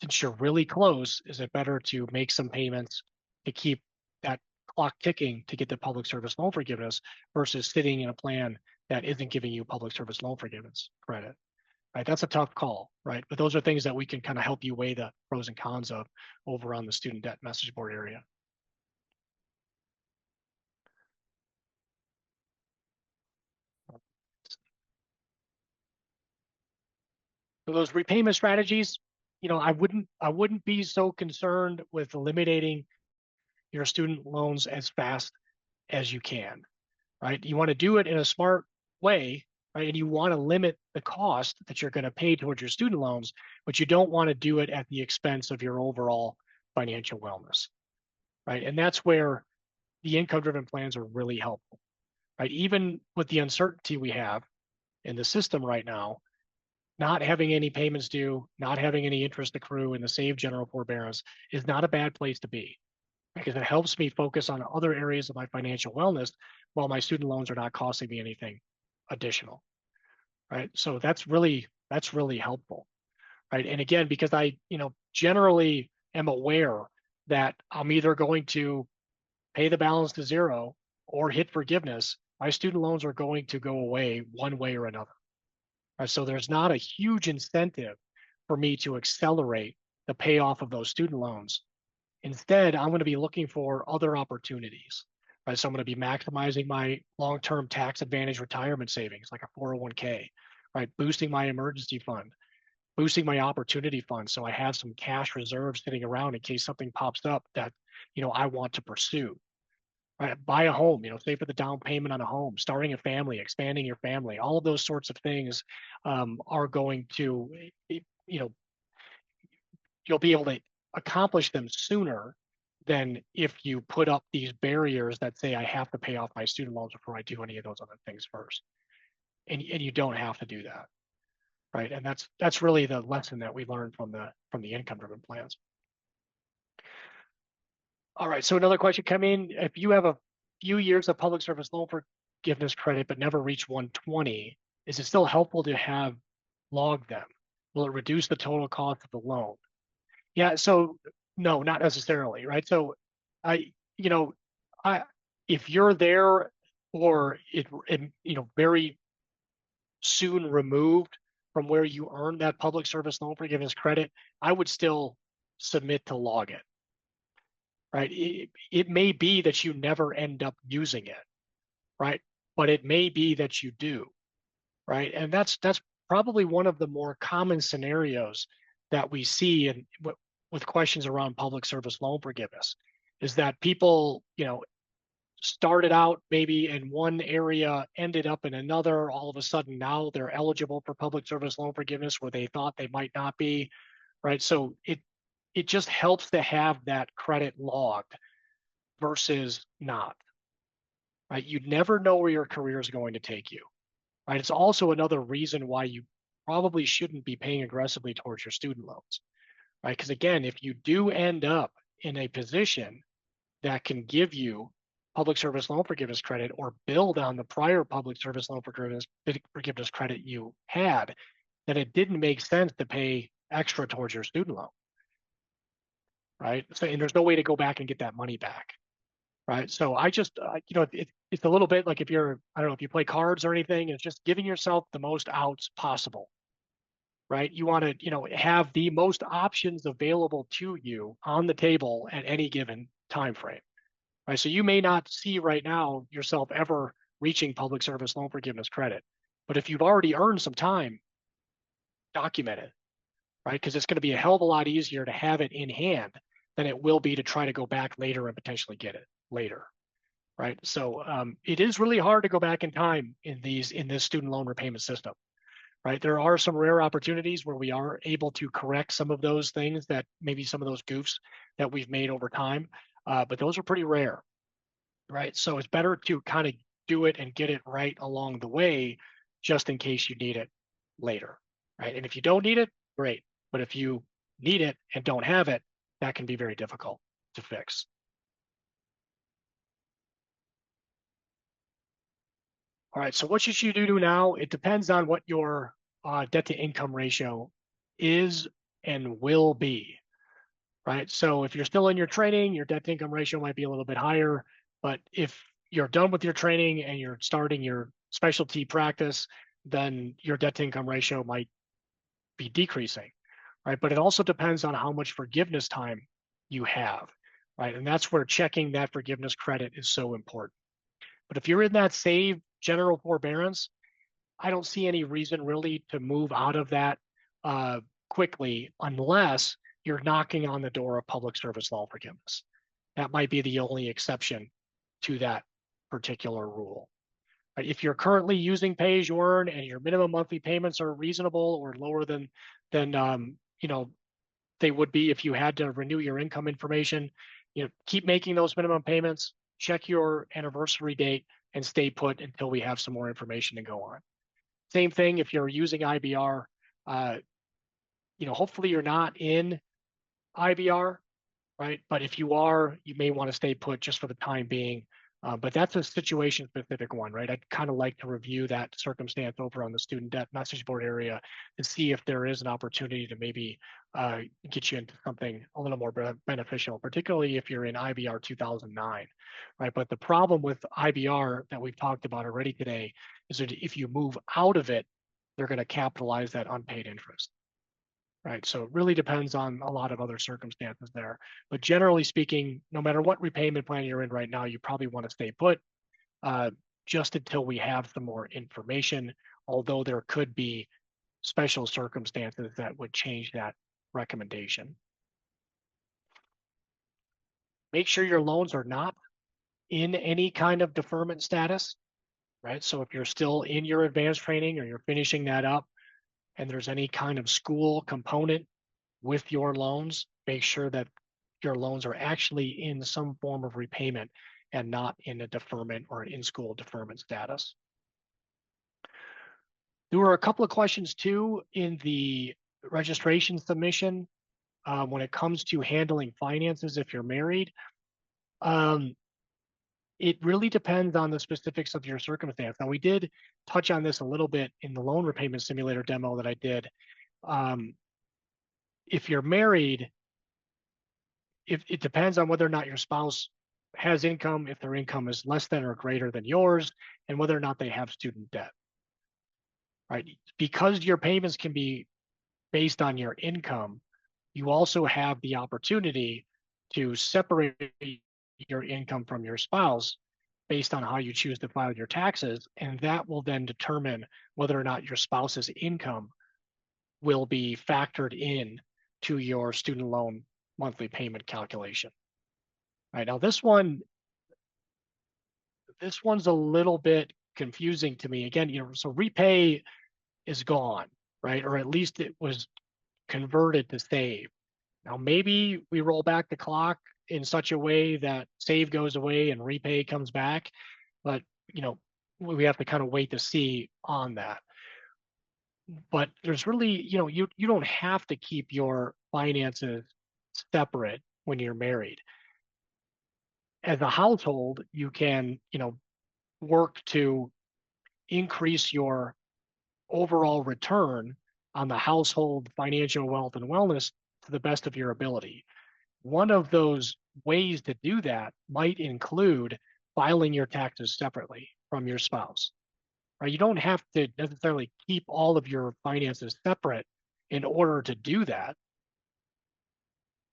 Speaker 2: since you're really close, is it better to make some payments to keep that clock ticking to get the public service loan forgiveness versus sitting in a plan that isn't giving you public service loan forgiveness credit? Right, that's a tough call, right? But those are things that we can kind of help you weigh the pros and cons of over on the student debt message board area. So those repayment strategies, I wouldn't be so concerned with eliminating your student loans as fast as you can, right? You want to do it in a smart way, right? And you want to limit the cost that you're going to pay towards your student loans, but you don't want to do it at the expense of your overall financial wellness, right? And that's where the income-driven plans are really helpful, right? Even with the uncertainty we have in the system right now, not having any payments due, not having any interest accrue in the SAVE general forbearance is not a bad place to be, because it helps me focus on other areas of my financial wellness while my student loans are not costing me anything additional, right? So that's really helpful, right? And again, because I, generally am aware that I'm either going to pay the balance to zero or hit forgiveness, my student loans are going to go away one way or another. Right? So there's not a huge incentive for me to accelerate the payoff of those student loans. Instead, I'm going to be looking for other opportunities. Right? So I'm going to be maximizing my long-term tax advantage retirement savings, like a 401k, right? Boosting my emergency fund, boosting my opportunity fund, so I have some cash reserves sitting around in case something pops up that I want to pursue. Right? Buy a home, save for the down payment on a home, starting a family, expanding your family. All of those sorts of things are going to, you'll be able to accomplish them sooner than if you put up these barriers that say I have to pay off my student loans before I do any of those other things first. And you don't have to do that, right? And that's really the lesson that we learned from the income-driven plans. All right, so another question come in. If you have a few years of public service loan forgiveness credit but never reach 120, is it still helpful to have logged them? Will it reduce the total cost of the loan? Yeah, so no, not necessarily, right? So if you're there or it very soon removed from where you earned that public service loan forgiveness credit, I would still submit to log it. Right? It may be that you never end up using it, right? But it may be that you do, right? And that's probably one of the more common scenarios that we see with questions around public service loan forgiveness, is that people, started out maybe in one area, ended up in another, all of a sudden now they're eligible for public service loan forgiveness where they thought they might not be, right? So it just helps to have that credit logged versus not, right? You never know where your career is going to take you, right? It's also another reason why you probably shouldn't be paying aggressively towards your student loans, right? Because again, if you do end up in a position that can give you public service loan forgiveness credit or build on the prior public service loan forgiveness credit you had, then it didn't make sense to pay extra towards your student loan, right? So, and there's no way to go back and get that money back, right? So I just, it's a little bit like if you're, I don't know if you play cards or anything, it's just giving yourself the most outs possible, right? You want to, have the most options available to you on the table at any given time frame, right? So you may not see right now yourself ever reaching public service loan forgiveness credit, but if you've already earned some time, document it, right? Because it's going to be a hell of a lot easier to have it in hand than it will be to try to go back later and potentially get it later, right? So it is really hard to go back in time in this student loan repayment system, right? There are some rare opportunities where we are able to correct some of those things that maybe some of those goofs that we've made over time, but those are pretty rare, right? So it's better to kind of do it and get it right along the way, just in case you need it later, right? And if you don't need it, great. But if you need it and don't have it, that can be very difficult to fix. All right, so what should you do now? It depends on what your debt to income ratio is and will be, right? So if you're still in your training, your debt to income ratio might be a little bit higher, but if you're done with your training and you're starting your specialty practice, then your debt to income ratio might be decreasing, right? But it also depends on how much forgiveness time you have, right? And that's where checking that forgiveness credit is so important. But if you're in that save general forbearance, I don't see any reason really to move out of that quickly unless you're knocking on the door of public service loan forgiveness. That might be the only exception to that particular rule. Right? If you're currently using pay as you earn and your minimum monthly payments are reasonable or lower than they would be if you had to renew your income information, keep making those minimum payments, check your anniversary date, and stay put until we have some more information to go on. Same thing if you're using IBR. Hopefully you're not in IBR, right? But if you are, you may want to stay put just for the time being. But that's a situation-specific one, right? I'd kind of like to review that circumstance over on the student debt message board area and see if there is an opportunity to maybe get you into something a little more beneficial, particularly if you're in IBR 2009, right? But the problem with IBR that we've talked about already today is that if you move out of it, they're going to capitalize that unpaid interest. Right. So it really depends on a lot of other circumstances there. But generally speaking, no matter what repayment plan you're in right now, you probably want to stay put just until we have some more information, although there could be special circumstances that would change that recommendation. Make sure your loans are not in any kind of deferment status, right? So if you're still in your advanced training or you're finishing that up, and there's any kind of school component with your loans, make sure that your loans are actually in some form of repayment and not in a deferment or an in-school deferment status. There were a couple of questions too in the registration submission when it comes to handling finances if you're married. It really depends on the specifics of your circumstance. Now, we did touch on this a little bit in the loan repayment simulator demo that I did. If you're married, it depends on whether or not your spouse has income, if their income is less than or greater than yours, and whether or not they have student debt, right? Because your payments can be based on your income, you also have the opportunity to separate your income from your spouse based on how you choose to file your taxes, and that will then determine whether or not your spouse's income will be factored in to your student loan monthly payment calculation. All right, now this one, this one's a little bit confusing to me. Again, so repay is gone, right? Or at least it was converted to save. Now, maybe we roll back the clock in such a way that save goes away and repay comes back, but we have to kind of wait to see on that. But there's really, you don't have to keep your finances separate when you're married. As a household, you can, work to increase your overall return on the household financial wealth and wellness to the best of your ability. One of those ways to do that might include filing your taxes separately from your spouse. Right? You don't have to necessarily keep all of your finances separate in order to do that.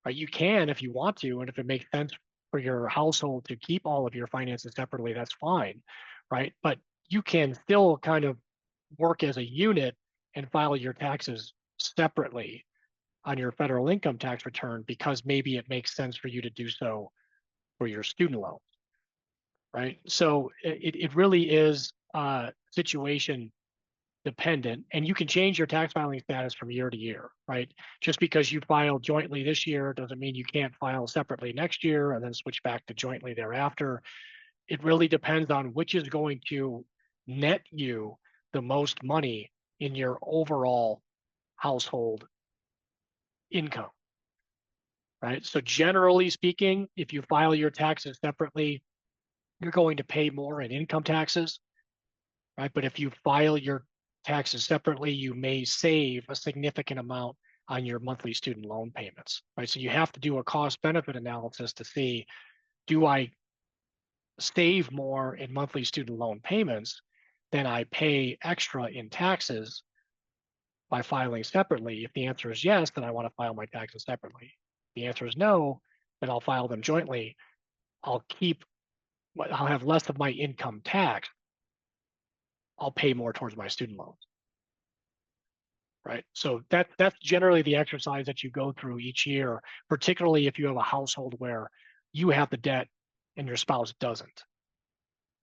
Speaker 2: Right? You can if you want to, and if it makes sense for your household to keep all of your finances separately, that's fine, right? But you can still kind of work as a unit and file your taxes separately on your federal income tax return because maybe it makes sense for you to do so for your student loans, right? So it really is situation dependent, and you can change your tax filing status from year to year, right? Just because you filed jointly this year doesn't mean you can't file separately next year and then switch back to jointly thereafter. It really depends on which is going to net you the most money in your overall household income, right? So generally speaking, if you file your taxes separately, you're going to pay more in income taxes, right? But if you file your taxes separately, you may save a significant amount on your monthly student loan payments, right? So you have to do a cost benefit analysis to see, do I save more in monthly student loan payments than I pay extra in taxes by filing separately? If the answer is yes, then I want to file my taxes separately. If the answer is no, then I'll file them jointly. I'll have less of my income tax. I'll pay more towards my student loans. Right. So that's generally the exercise that you go through each year, particularly if you have a household where you have the debt and your spouse doesn't.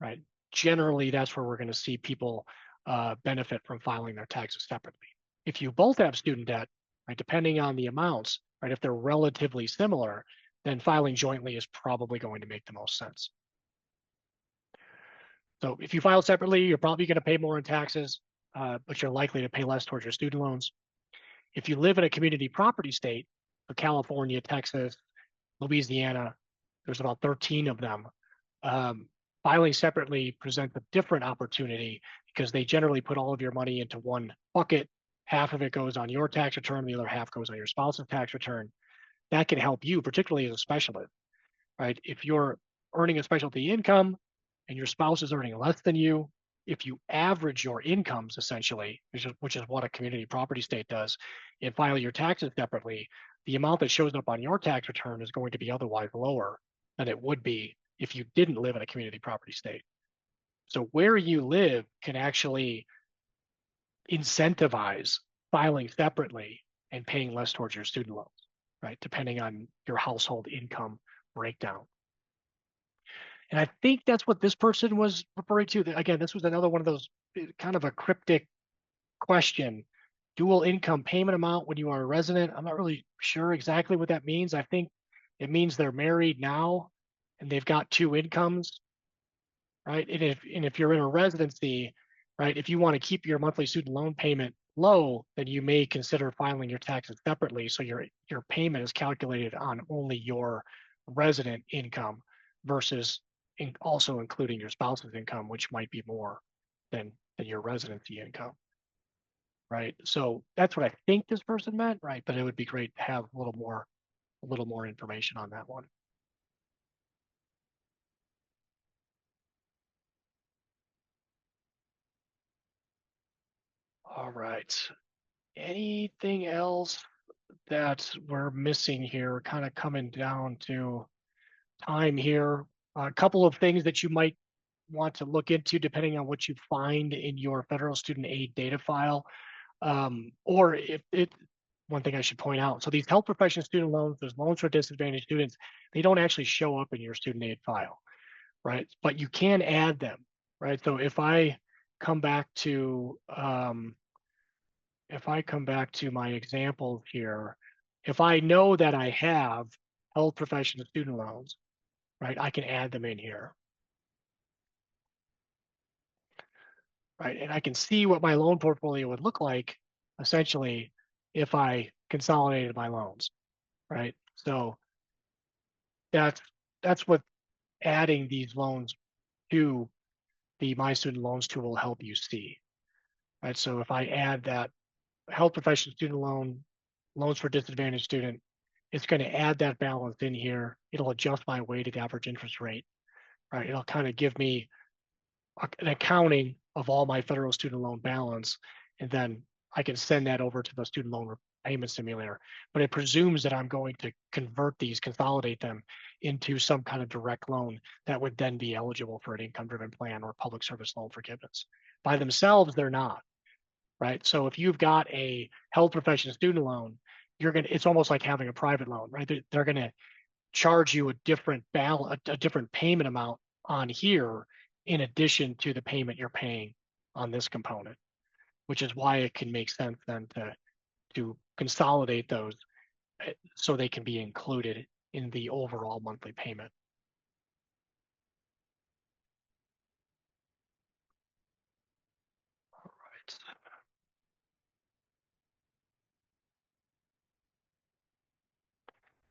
Speaker 2: Right. Generally, that's where we're going to see people benefit from filing their taxes separately. If you both have student debt, right, depending on the amounts, right, if they're relatively similar, then filing jointly is probably going to make the most sense. So if you file separately, you're probably going to pay more in taxes, but you're likely to pay less towards your student loans. If you live in a community property state, so California, Texas, Louisiana, there's about 13 of them. Filing separately presents a different opportunity because they generally put all of your money into one bucket. Half of it goes on your tax return, the other half goes on your spouse's tax return. That can help you, particularly as a specialist, right? If you're earning a specialty income and your spouse is earning less than you, if you average your incomes essentially, which is what a community property state does, and file your taxes separately, the amount that shows up on your tax return is going to be otherwise lower than it would be if you didn't live in a community property state. So where you live can actually incentivize filing separately and paying less towards your student loans, right? Depending on your household income breakdown. And I think that's what this person was referring to. Again, this was another one of those kind of a cryptic question. Dual income payment amount when you are a resident. I'm not really sure exactly what that means. I think it means they're married now and they've got two incomes, right? And if you're in a residency, right, if you want to keep your monthly student loan payment low, then you may consider filing your taxes separately. So your payment is calculated on only your resident income versus also including your spouse's income, which might be more than your residency income, right? So that's what I think this person meant, right? But it would be great to have a little more information on that one. All right. Anything else that we're missing here? Kind of coming down to time here. A couple of things that you might want to look into depending on what you find in your federal student aid data file. Or if one thing I should point out, so these health profession student loans, those loans for disadvantaged students, they don't actually show up in your student aid file. right? But you can add them, right? So if I come back to my example here, if I know that I have health professional student loans, right, I can add them in here, right? And I can see what my loan portfolio would look like essentially if I consolidated my loans, right? So that's what adding these loans to the My Student Loans tool will help you see, right? So if I add that health professional student loan, loans for disadvantaged student, it's going to add that balance in here. It'll adjust my weighted average interest rate, right? It'll kind of give me an accounting of all my federal student loan balance, and then I can send that over to the student loan repayment simulator. But it presumes that I'm going to convert these, consolidate them into some kind of direct loan that would then be eligible for an income-driven plan or public service loan forgiveness. By themselves, they're not, right? So if you've got a health profession student loan, it's almost like having a private loan, right? They're going to charge you a different payment amount on here in addition to the payment you're paying on this component, which is why it can make sense then to consolidate those so they can be included in the overall monthly payment. All right.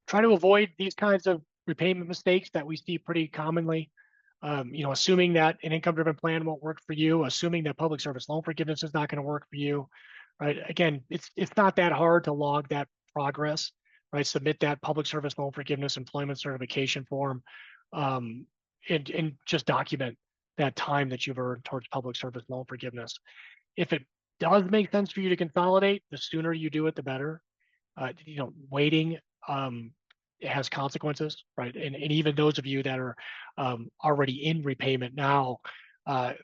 Speaker 2: Try to avoid these kinds of repayment mistakes that we see pretty commonly. Assuming that an income-driven plan won't work for you, assuming that public service loan forgiveness is not going to work for you, right? Again, it's not that hard to log that progress, right? Submit that public service loan forgiveness employment certification form, and just document that time that you've earned towards public service loan forgiveness. If it does make sense for you to consolidate, the sooner you do it, the better. Waiting it has consequences, right? And even those of you that are already in repayment now, I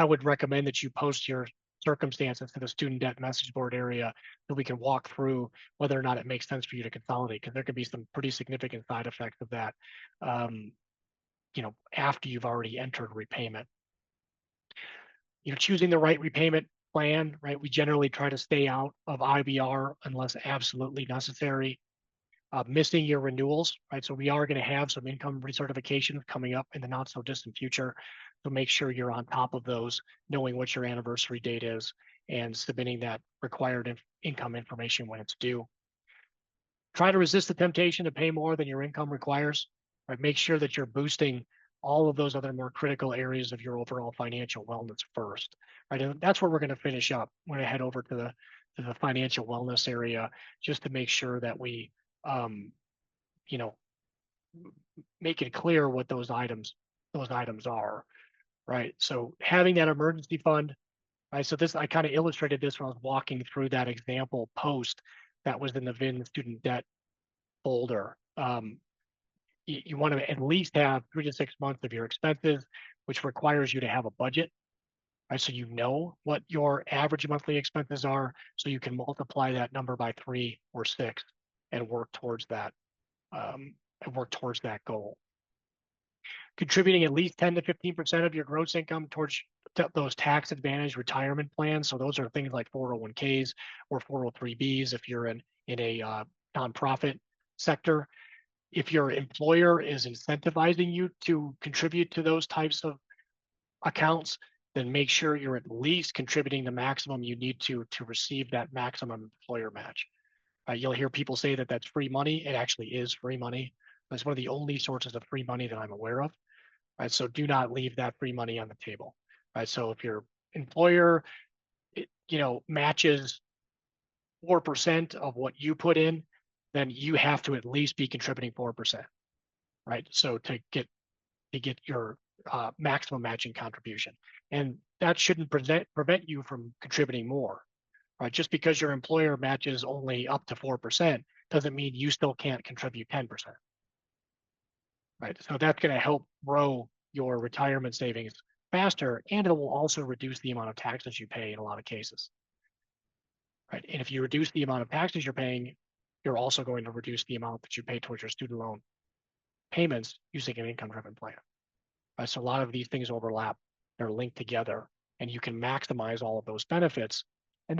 Speaker 2: would recommend that you post your circumstances to the student debt message board area so we can walk through whether or not it makes sense for you to consolidate, because there could be some pretty significant side effects of that, after you've already entered repayment. Choosing the right repayment plan, right? We generally try to stay out of IBR unless absolutely necessary. Missing your renewals, right? So we are going to have some income recertifications coming up in the not so distant future. So make sure you're on top of those, knowing what your anniversary date is and submitting that required income information when it's due. Try to resist the temptation to pay more than your income requires, right? Make sure that you're boosting all of those other more critical areas of your overall financial wellness first, right? And that's where we're going to finish up. We're going to head over to the financial wellness area just to make sure that we make it clear what those items are, right? So having that emergency fund, right? So I kind of illustrated this when I was walking through that example post that was in the VIN student debt folder. You want to at least have 3 to 6 months of your expenses, which requires you to have a budget, right? So you know what your average monthly expenses are, so you can multiply that number by 3 or 6 and work towards that goal. Contributing at least 10 to 15% of your gross income towards those tax advantage retirement plans. So those are things like 401ks or 403bs if you're in a nonprofit sector. If your employer is incentivizing you to contribute to those types of accounts, then make sure you're at least contributing the maximum you need to receive that maximum employer match. You'll hear people say that that's free money. It actually is free money. That's one of the only sources of free money that I'm aware of. Right, so do not leave that free money on the table. Right, so if your employer, matches 4% of what you put in, then you have to at least be contributing 4%. Right, so to get your maximum matching contribution, and that shouldn't prevent you from contributing more. Right, just because your employer matches only up to 4% doesn't mean you still can't contribute 10%. Right, so that's going to help grow your retirement savings faster, and it will also reduce the amount of taxes you pay in a lot of cases. Right, and if you reduce the amount of taxes you're paying, you're also going to reduce the amount that you pay towards your student loan payments using an income-driven plan. right? So a lot of these things overlap, they're linked together, and you can maximize all of those benefits. And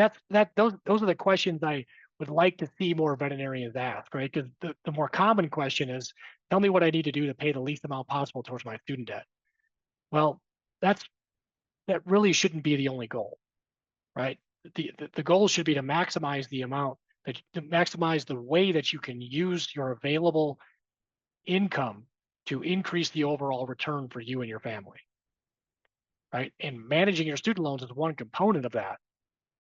Speaker 2: those are the questions I would like to see more veterinarians ask, right? Because the more common question is, tell me what I need to do to pay the least amount possible towards my student debt. Well, that really shouldn't be the only goal, right? The goal should be to maximize the amount, to maximize the way that you can use your available income to increase the overall return for you and your family, right? And managing your student loans is one component of that,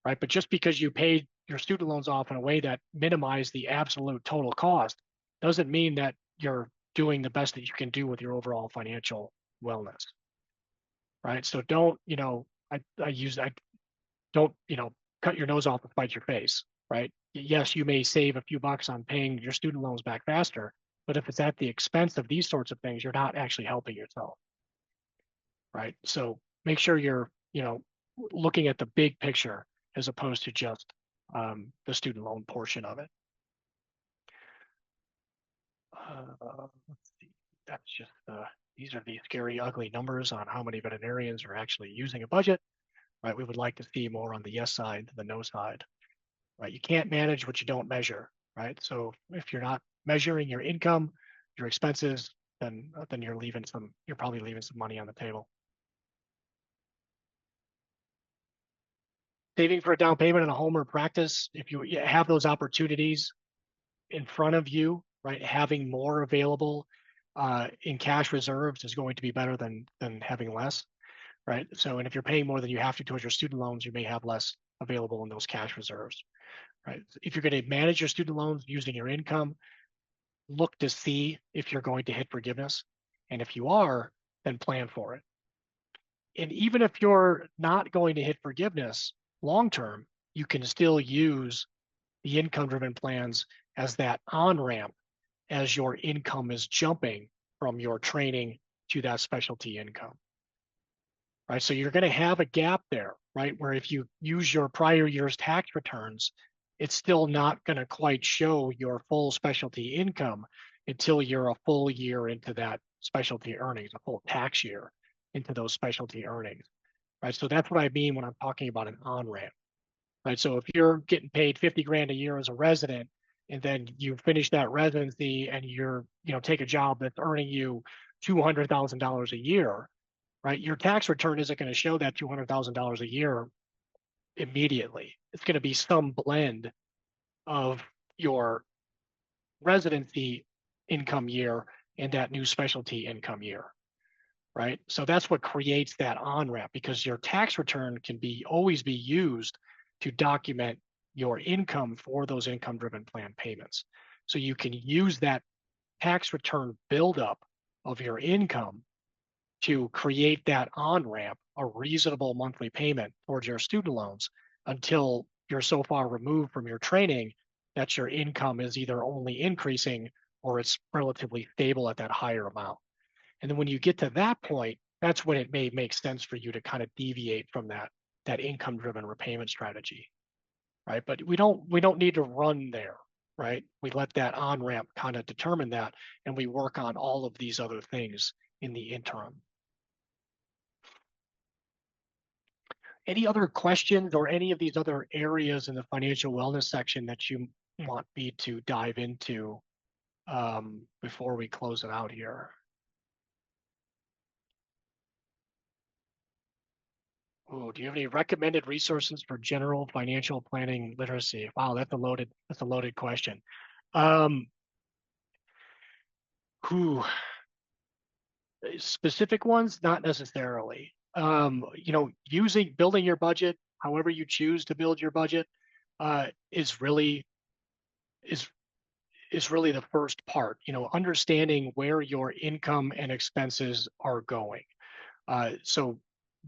Speaker 2: right? But just because you paid your student loans off in a way that minimized the absolute total cost doesn't mean that you're doing the best that you can do with your overall financial wellness, right? So don't, I don't, cut your nose off to spite your face, right? Yes, you may save a few bucks on paying your student loans back faster, but if it's at the expense of these sorts of things, you're not actually helping yourself, right? So make sure you're, looking at the big picture as opposed to just the student loan portion of it. Let's see. That's just these are the scary, ugly numbers on how many veterinarians are actually using a budget, right? We would like to see more on the yes side than the no side, right? You can't manage what you don't measure, right? So if you're not measuring your income, your expenses, then you're probably leaving some money on the table. Saving for a down payment on a home or practice, if you have those opportunities in front of you, right? Having more available in cash reserves is going to be better than having less, right? So, and if you're paying more than you have to towards your student loans, you may have less available in those cash reserves, right? If you're going to manage your student loans using your income, look to see if you're going to hit forgiveness. And if you are, then plan for it. And even if you're not going to hit forgiveness long-term, you can still use the income-driven plans as that on-ramp as your income is jumping from your training to that specialty income, right? So you're going to have a gap there, right? Where if you use your prior year's tax returns, it's still not going to quite show your full specialty income until you're a full year into that specialty earnings, a full tax year into those specialty earnings, right? So that's what I mean when I'm talking about an on-ramp, right? So if you're getting paid 50 grand a year as a resident, and then you finish that residency and you're, take a job that's earning you $200,000 a year, right? Your tax return isn't going to show that $200,000 a year immediately. It's going to be some blend of your residency income year and that new specialty income year, right? So that's what creates that on-ramp, because your tax return can always be used to document your income for those income-driven plan payments. So you can use that tax return buildup of your income to create that on-ramp, a reasonable monthly payment towards your student loans until you're so far removed from your training that your income is either only increasing or it's relatively stable at that higher amount. And then when you get to that point, that's when it may make sense for you to kind of deviate from that income-driven repayment strategy, right? But we don't need to run there, right? We let that on-ramp kind of determine that, and we work on all of these other things in the interim. Any other questions or any of these other areas in the financial wellness section that you want me to dive into before we close it out here? Oh, do you have any recommended resources for general financial planning literacy? Wow, that's a loaded question. Specific ones, not necessarily. Building your budget, however you choose to build your budget, is really the first part. Understanding where your income and expenses are going. So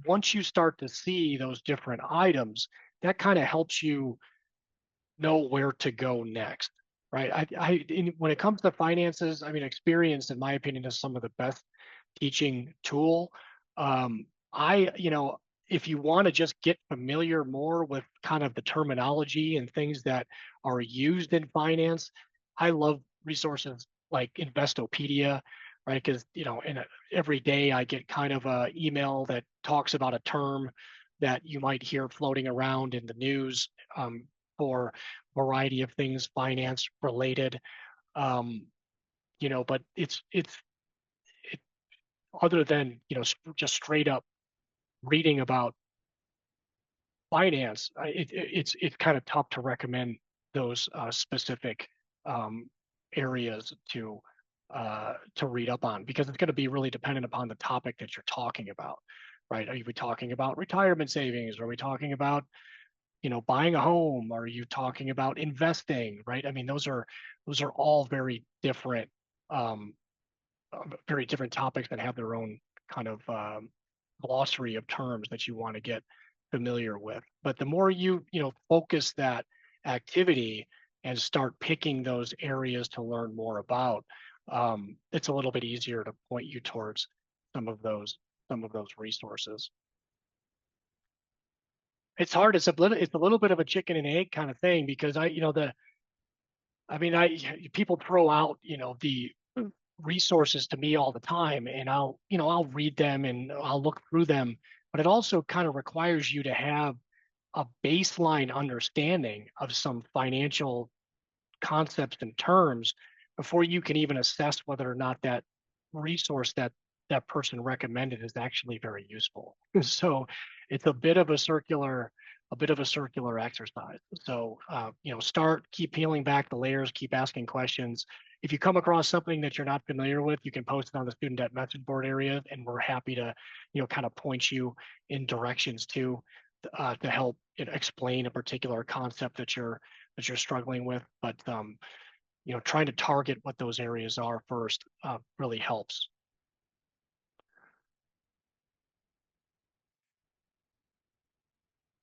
Speaker 2: once you start to see those different items, that kind of helps you know where to go next, right? When it comes to finances, experience, in my opinion, is some of the best teaching tool. If you want to just get familiar more with kind of the terminology and things that are used in finance, I love resources like Investopedia. right? Because, every day I get kind of a email that talks about a term that you might hear floating around in the news, for a variety of things, finance related. But it, other than, just straight up reading about finance, it's kind of tough to recommend those specific areas to read up on, because it's going to be really dependent upon the topic that you're talking about, right? Are you talking about retirement savings? Are we talking about, buying a home? Are you talking about investing, right? I mean, those are all um, very different topics that have their own kind of glossary of terms that you want to get familiar with. But the more you focus that activity and start picking those areas to learn more about, it's a little bit easier to point you towards some of those resources. It's hard. It's a little bit of a chicken and egg kind of thing, because people throw out, the resources to me all the time, and I'll read them and I'll look through them, but it also kind of requires you to have a baseline understanding of some financial concepts and terms before you can even assess whether or not that resource that person recommended is actually very useful. So it's a bit of a circular exercise. So keep peeling back the layers, keep asking questions. If you come across something that you're not familiar with, you can post it on the student debt message board area, and we're happy to kind of point you in directions to help explain a particular concept that you're struggling with. But trying to target what those areas are first really helps.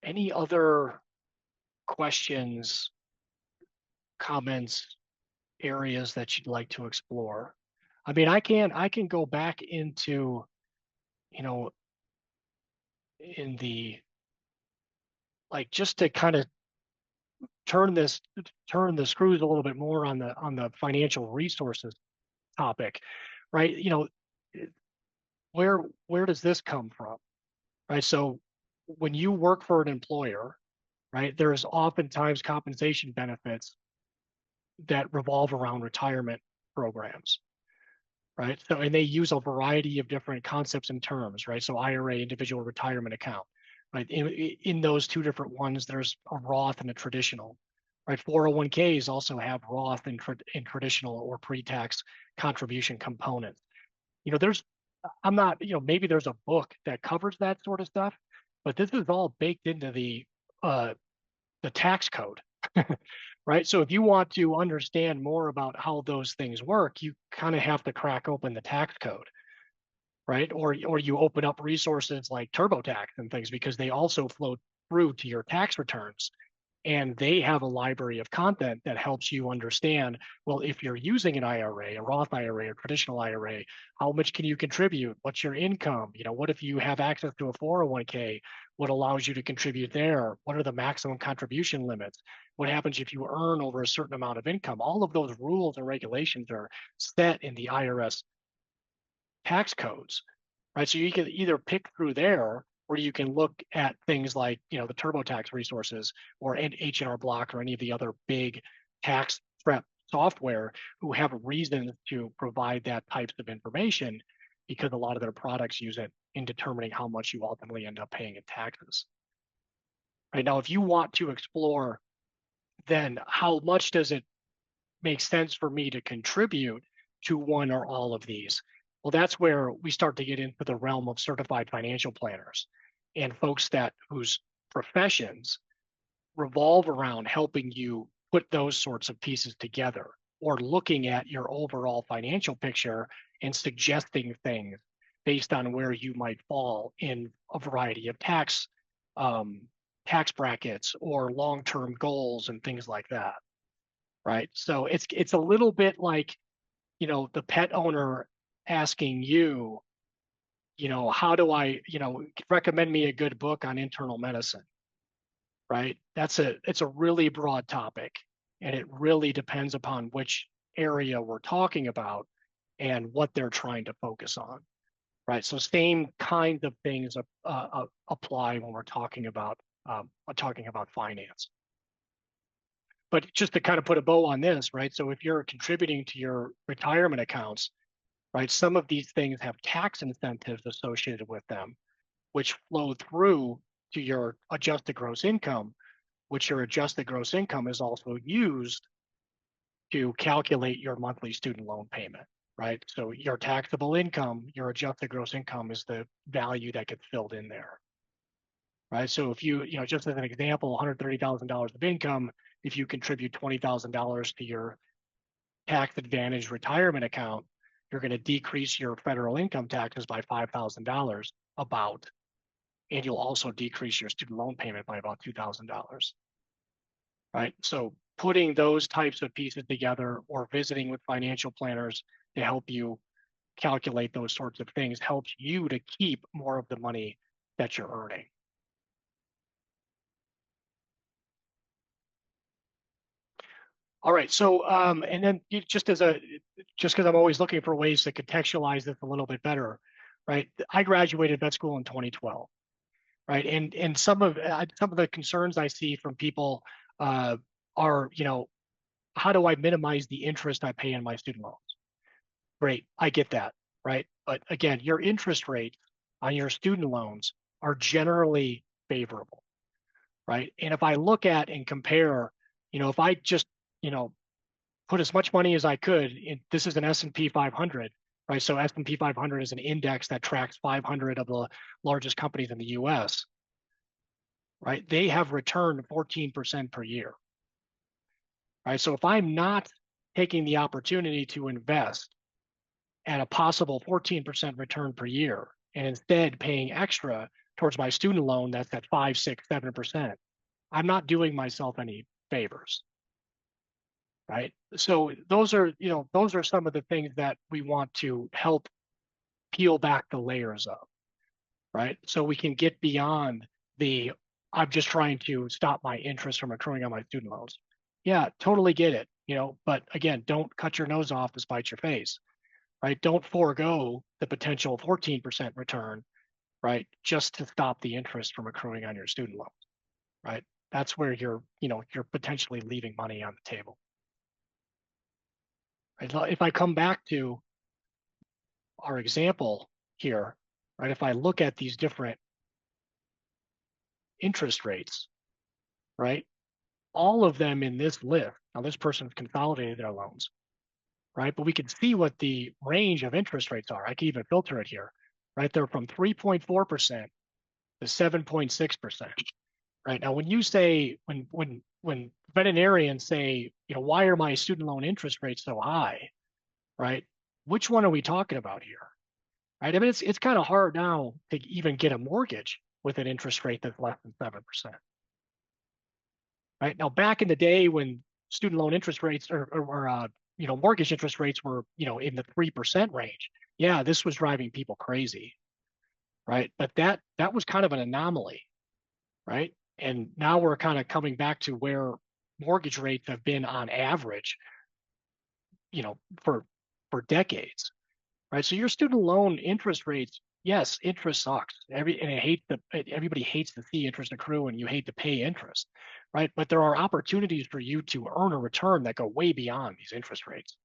Speaker 2: Any other questions, comments, areas that you'd like to explore? I mean, I can go back into, in the, like, just to kind of turn the screws a little bit more on the financial resources topic, right? Where does this come from, right? So when you work for an employer, right, there's oftentimes compensation benefits that revolve around retirement programs, right? So, and they use a variety of different concepts and terms, right? So IRA, individual retirement account, right? In those two different ones, there's a Roth and a traditional, right? 401ks also have Roth and traditional or pre-tax contribution components. Maybe there's a book that covers that sort of stuff, but this is all baked into the tax code, right? So if you want to understand more about how those things work, you kind of have to crack open the tax code, right? Or you open up resources like TurboTax and things, because they also flow through to your tax returns. And they have a library of content that helps you understand, well, if you're using an IRA, a Roth IRA, or traditional IRA, how much can you contribute? What's your income? What if you have access to a 401k? What allows you to contribute there? What are the maximum contribution limits? What happens if you earn over a certain amount of income? All of those rules and regulations are set in the IRS tax codes, right? So you can either pick through there, or you can look at things like, the TurboTax resources or H&R Block or any of the other big tax prep software who have reasons to provide that types of information, because a lot of their products use it in determining how much you ultimately end up paying in taxes. Right now, if you want to explore, then how much does it make sense for me to contribute to one or all of these? Well, that's where we start to get into the realm of certified financial planners and folks whose professions revolve around helping you put those sorts of pieces together, or looking at your overall financial picture and suggesting things based on where you might fall in a variety of tax brackets or long-term goals and things like that, right? So it's a little bit like, the pet owner asking you, how do I, recommend me a good book on internal medicine, right? It's a really broad topic, and it really depends upon which area we're talking about. and what they're trying to focus on, right? So same kinds of things apply when we're talking about finance. But just to kind of put a bow on this, right? So if you're contributing to your retirement accounts, right, some of these things have tax incentives associated with them, which flow through to your adjusted gross income, which your adjusted gross income is also used to calculate your monthly student loan payment, right? So your taxable income, your adjusted gross income is the value that gets filled in there, right? So if you just as an example, $130,000 of income, if you contribute $20,000 to your tax advantage retirement account, you're going to decrease your federal income taxes by $5,000 about, and you'll also decrease your student loan payment by about $2,000, right? So putting those types of pieces together or visiting with financial planners to help you calculate those sorts of things helps you to keep more of the money that you're earning. All right, so and then just because I'm always looking for ways to contextualize this a little bit better, right? I graduated vet school in 2012, right? And some of the concerns I see from people are, how do I minimize the interest I pay in my student loans? Great, I get that, right? But again, your interest rates on your student loans are generally favorable, right? And if I look at and compare, if I just, put as much money as I could, this is an S&P 500, right? So S&P 500 is an index that tracks 500 of the largest companies in the US, right? They have returned 14% per year, right? So if I'm not taking the opportunity to invest at a possible 14% return per year, and instead paying extra towards my student loan that's at 5, 6, 7%, I'm not doing myself any favors, right? So those are some of the things that we want to help peel back the layers of, right? So we can get beyond I'm just trying to stop my interest from accruing on my student loans. Yeah, totally get it, but again, don't cut your nose off to spite your face, right? Don't forego the potential 14% return, right? Just to stop the interest from accruing on your student loans, right? That's where you're potentially leaving money on the table. Right? If I come back to our example here, right? If I look at these different interest rates, right? All of them in this list, now this person's consolidated their loans, right? But we can see what the range of interest rates are. I can even filter it here, right? They're from 3.4% to 7.6%, right? Now, when you say, when veterinarians say, why are my student loan interest rates so high, right? Which one are we talking about here, right? I mean, it's kind of hard now to even get a mortgage with an interest rate that's less than 7%, right? Now, back in the day when student loan interest rates or mortgage interest rates were, in the 3% range, yeah, this was driving people crazy, right? But that was kind of an anomaly, right? And now we're kind of coming back to where mortgage rates have been on average, for decades, right? So your student loan interest rates, yes, interest sucks. Everybody hates to see interest accrue, and you hate to pay interest, right? But there are opportunities for you to earn a return that go way beyond these interest rates,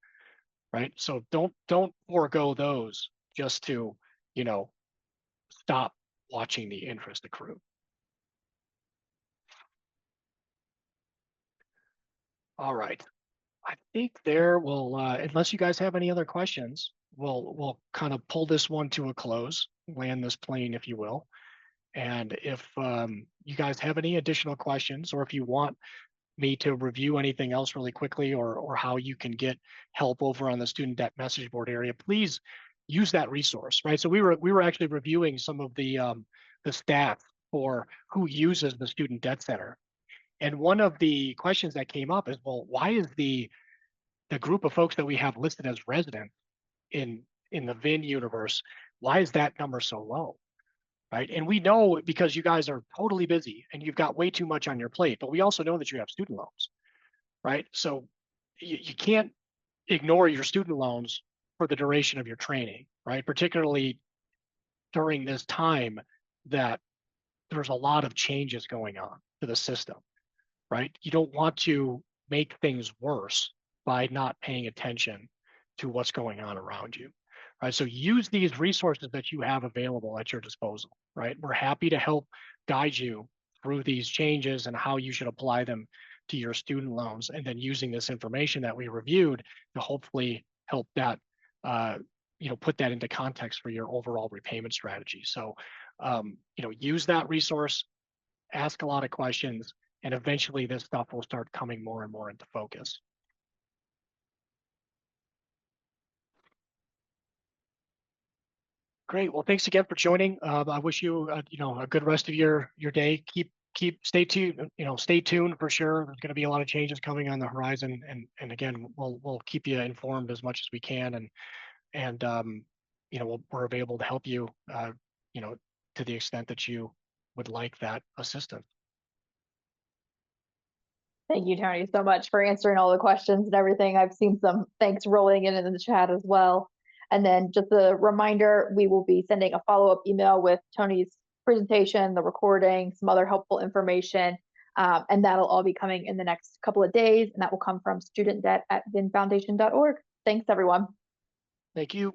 Speaker 2: right? So don't forego those just to, stop watching the interest accrue. All right. I think there will, unless you guys have any other questions, we'll kind of pull this one to a close, land this plane, if you will. And if you guys have any additional questions, or if you want me to review anything else really quickly, or how you can get help over on the student debt message board area, please use that resource, right? So we were actually reviewing some of the stats for who uses the Student Debt Center. And one of the questions that came up is, well, why is the group of folks that we have listed as residents in the VIN universe, why is that number so low, right? And we know because you guys are totally busy and you've got way too much on your plate, but we also know that you have student loans, right? So you can't ignore your student loans for the duration of your training, right? Particularly during this time that there's a lot of changes going on to the system, right? You don't want to make things worse by not paying attention to what's going on around you, right? So use these resources that you have available at your disposal, right? We're happy to help guide you through these changes and how you should apply them to your student loans, and then using this information that we reviewed to hopefully help that, put that into context for your overall repayment strategy. So, use that resource, ask a lot of questions, and eventually this stuff will start coming more and more into focus. Great. Well, thanks again for joining. I wish you, a good rest of your day. Stay tuned. Stay tuned for sure. There's going to be a lot of changes coming on the horizon, and again, we'll keep you informed as much as we can, and we're available to help you, to the extent that you would like that assistance.
Speaker 1: Thank you, Tony, so much for answering all the questions and everything. I've seen some thanks rolling in the chat as well. And then just a reminder, we will be sending a follow-up email with Tony's presentation, the recording, some other helpful information, and that'll all be coming in the next couple of days, and that will come from studentdebt@vinfoundation.org. Thanks, everyone.
Speaker 2: Thank you.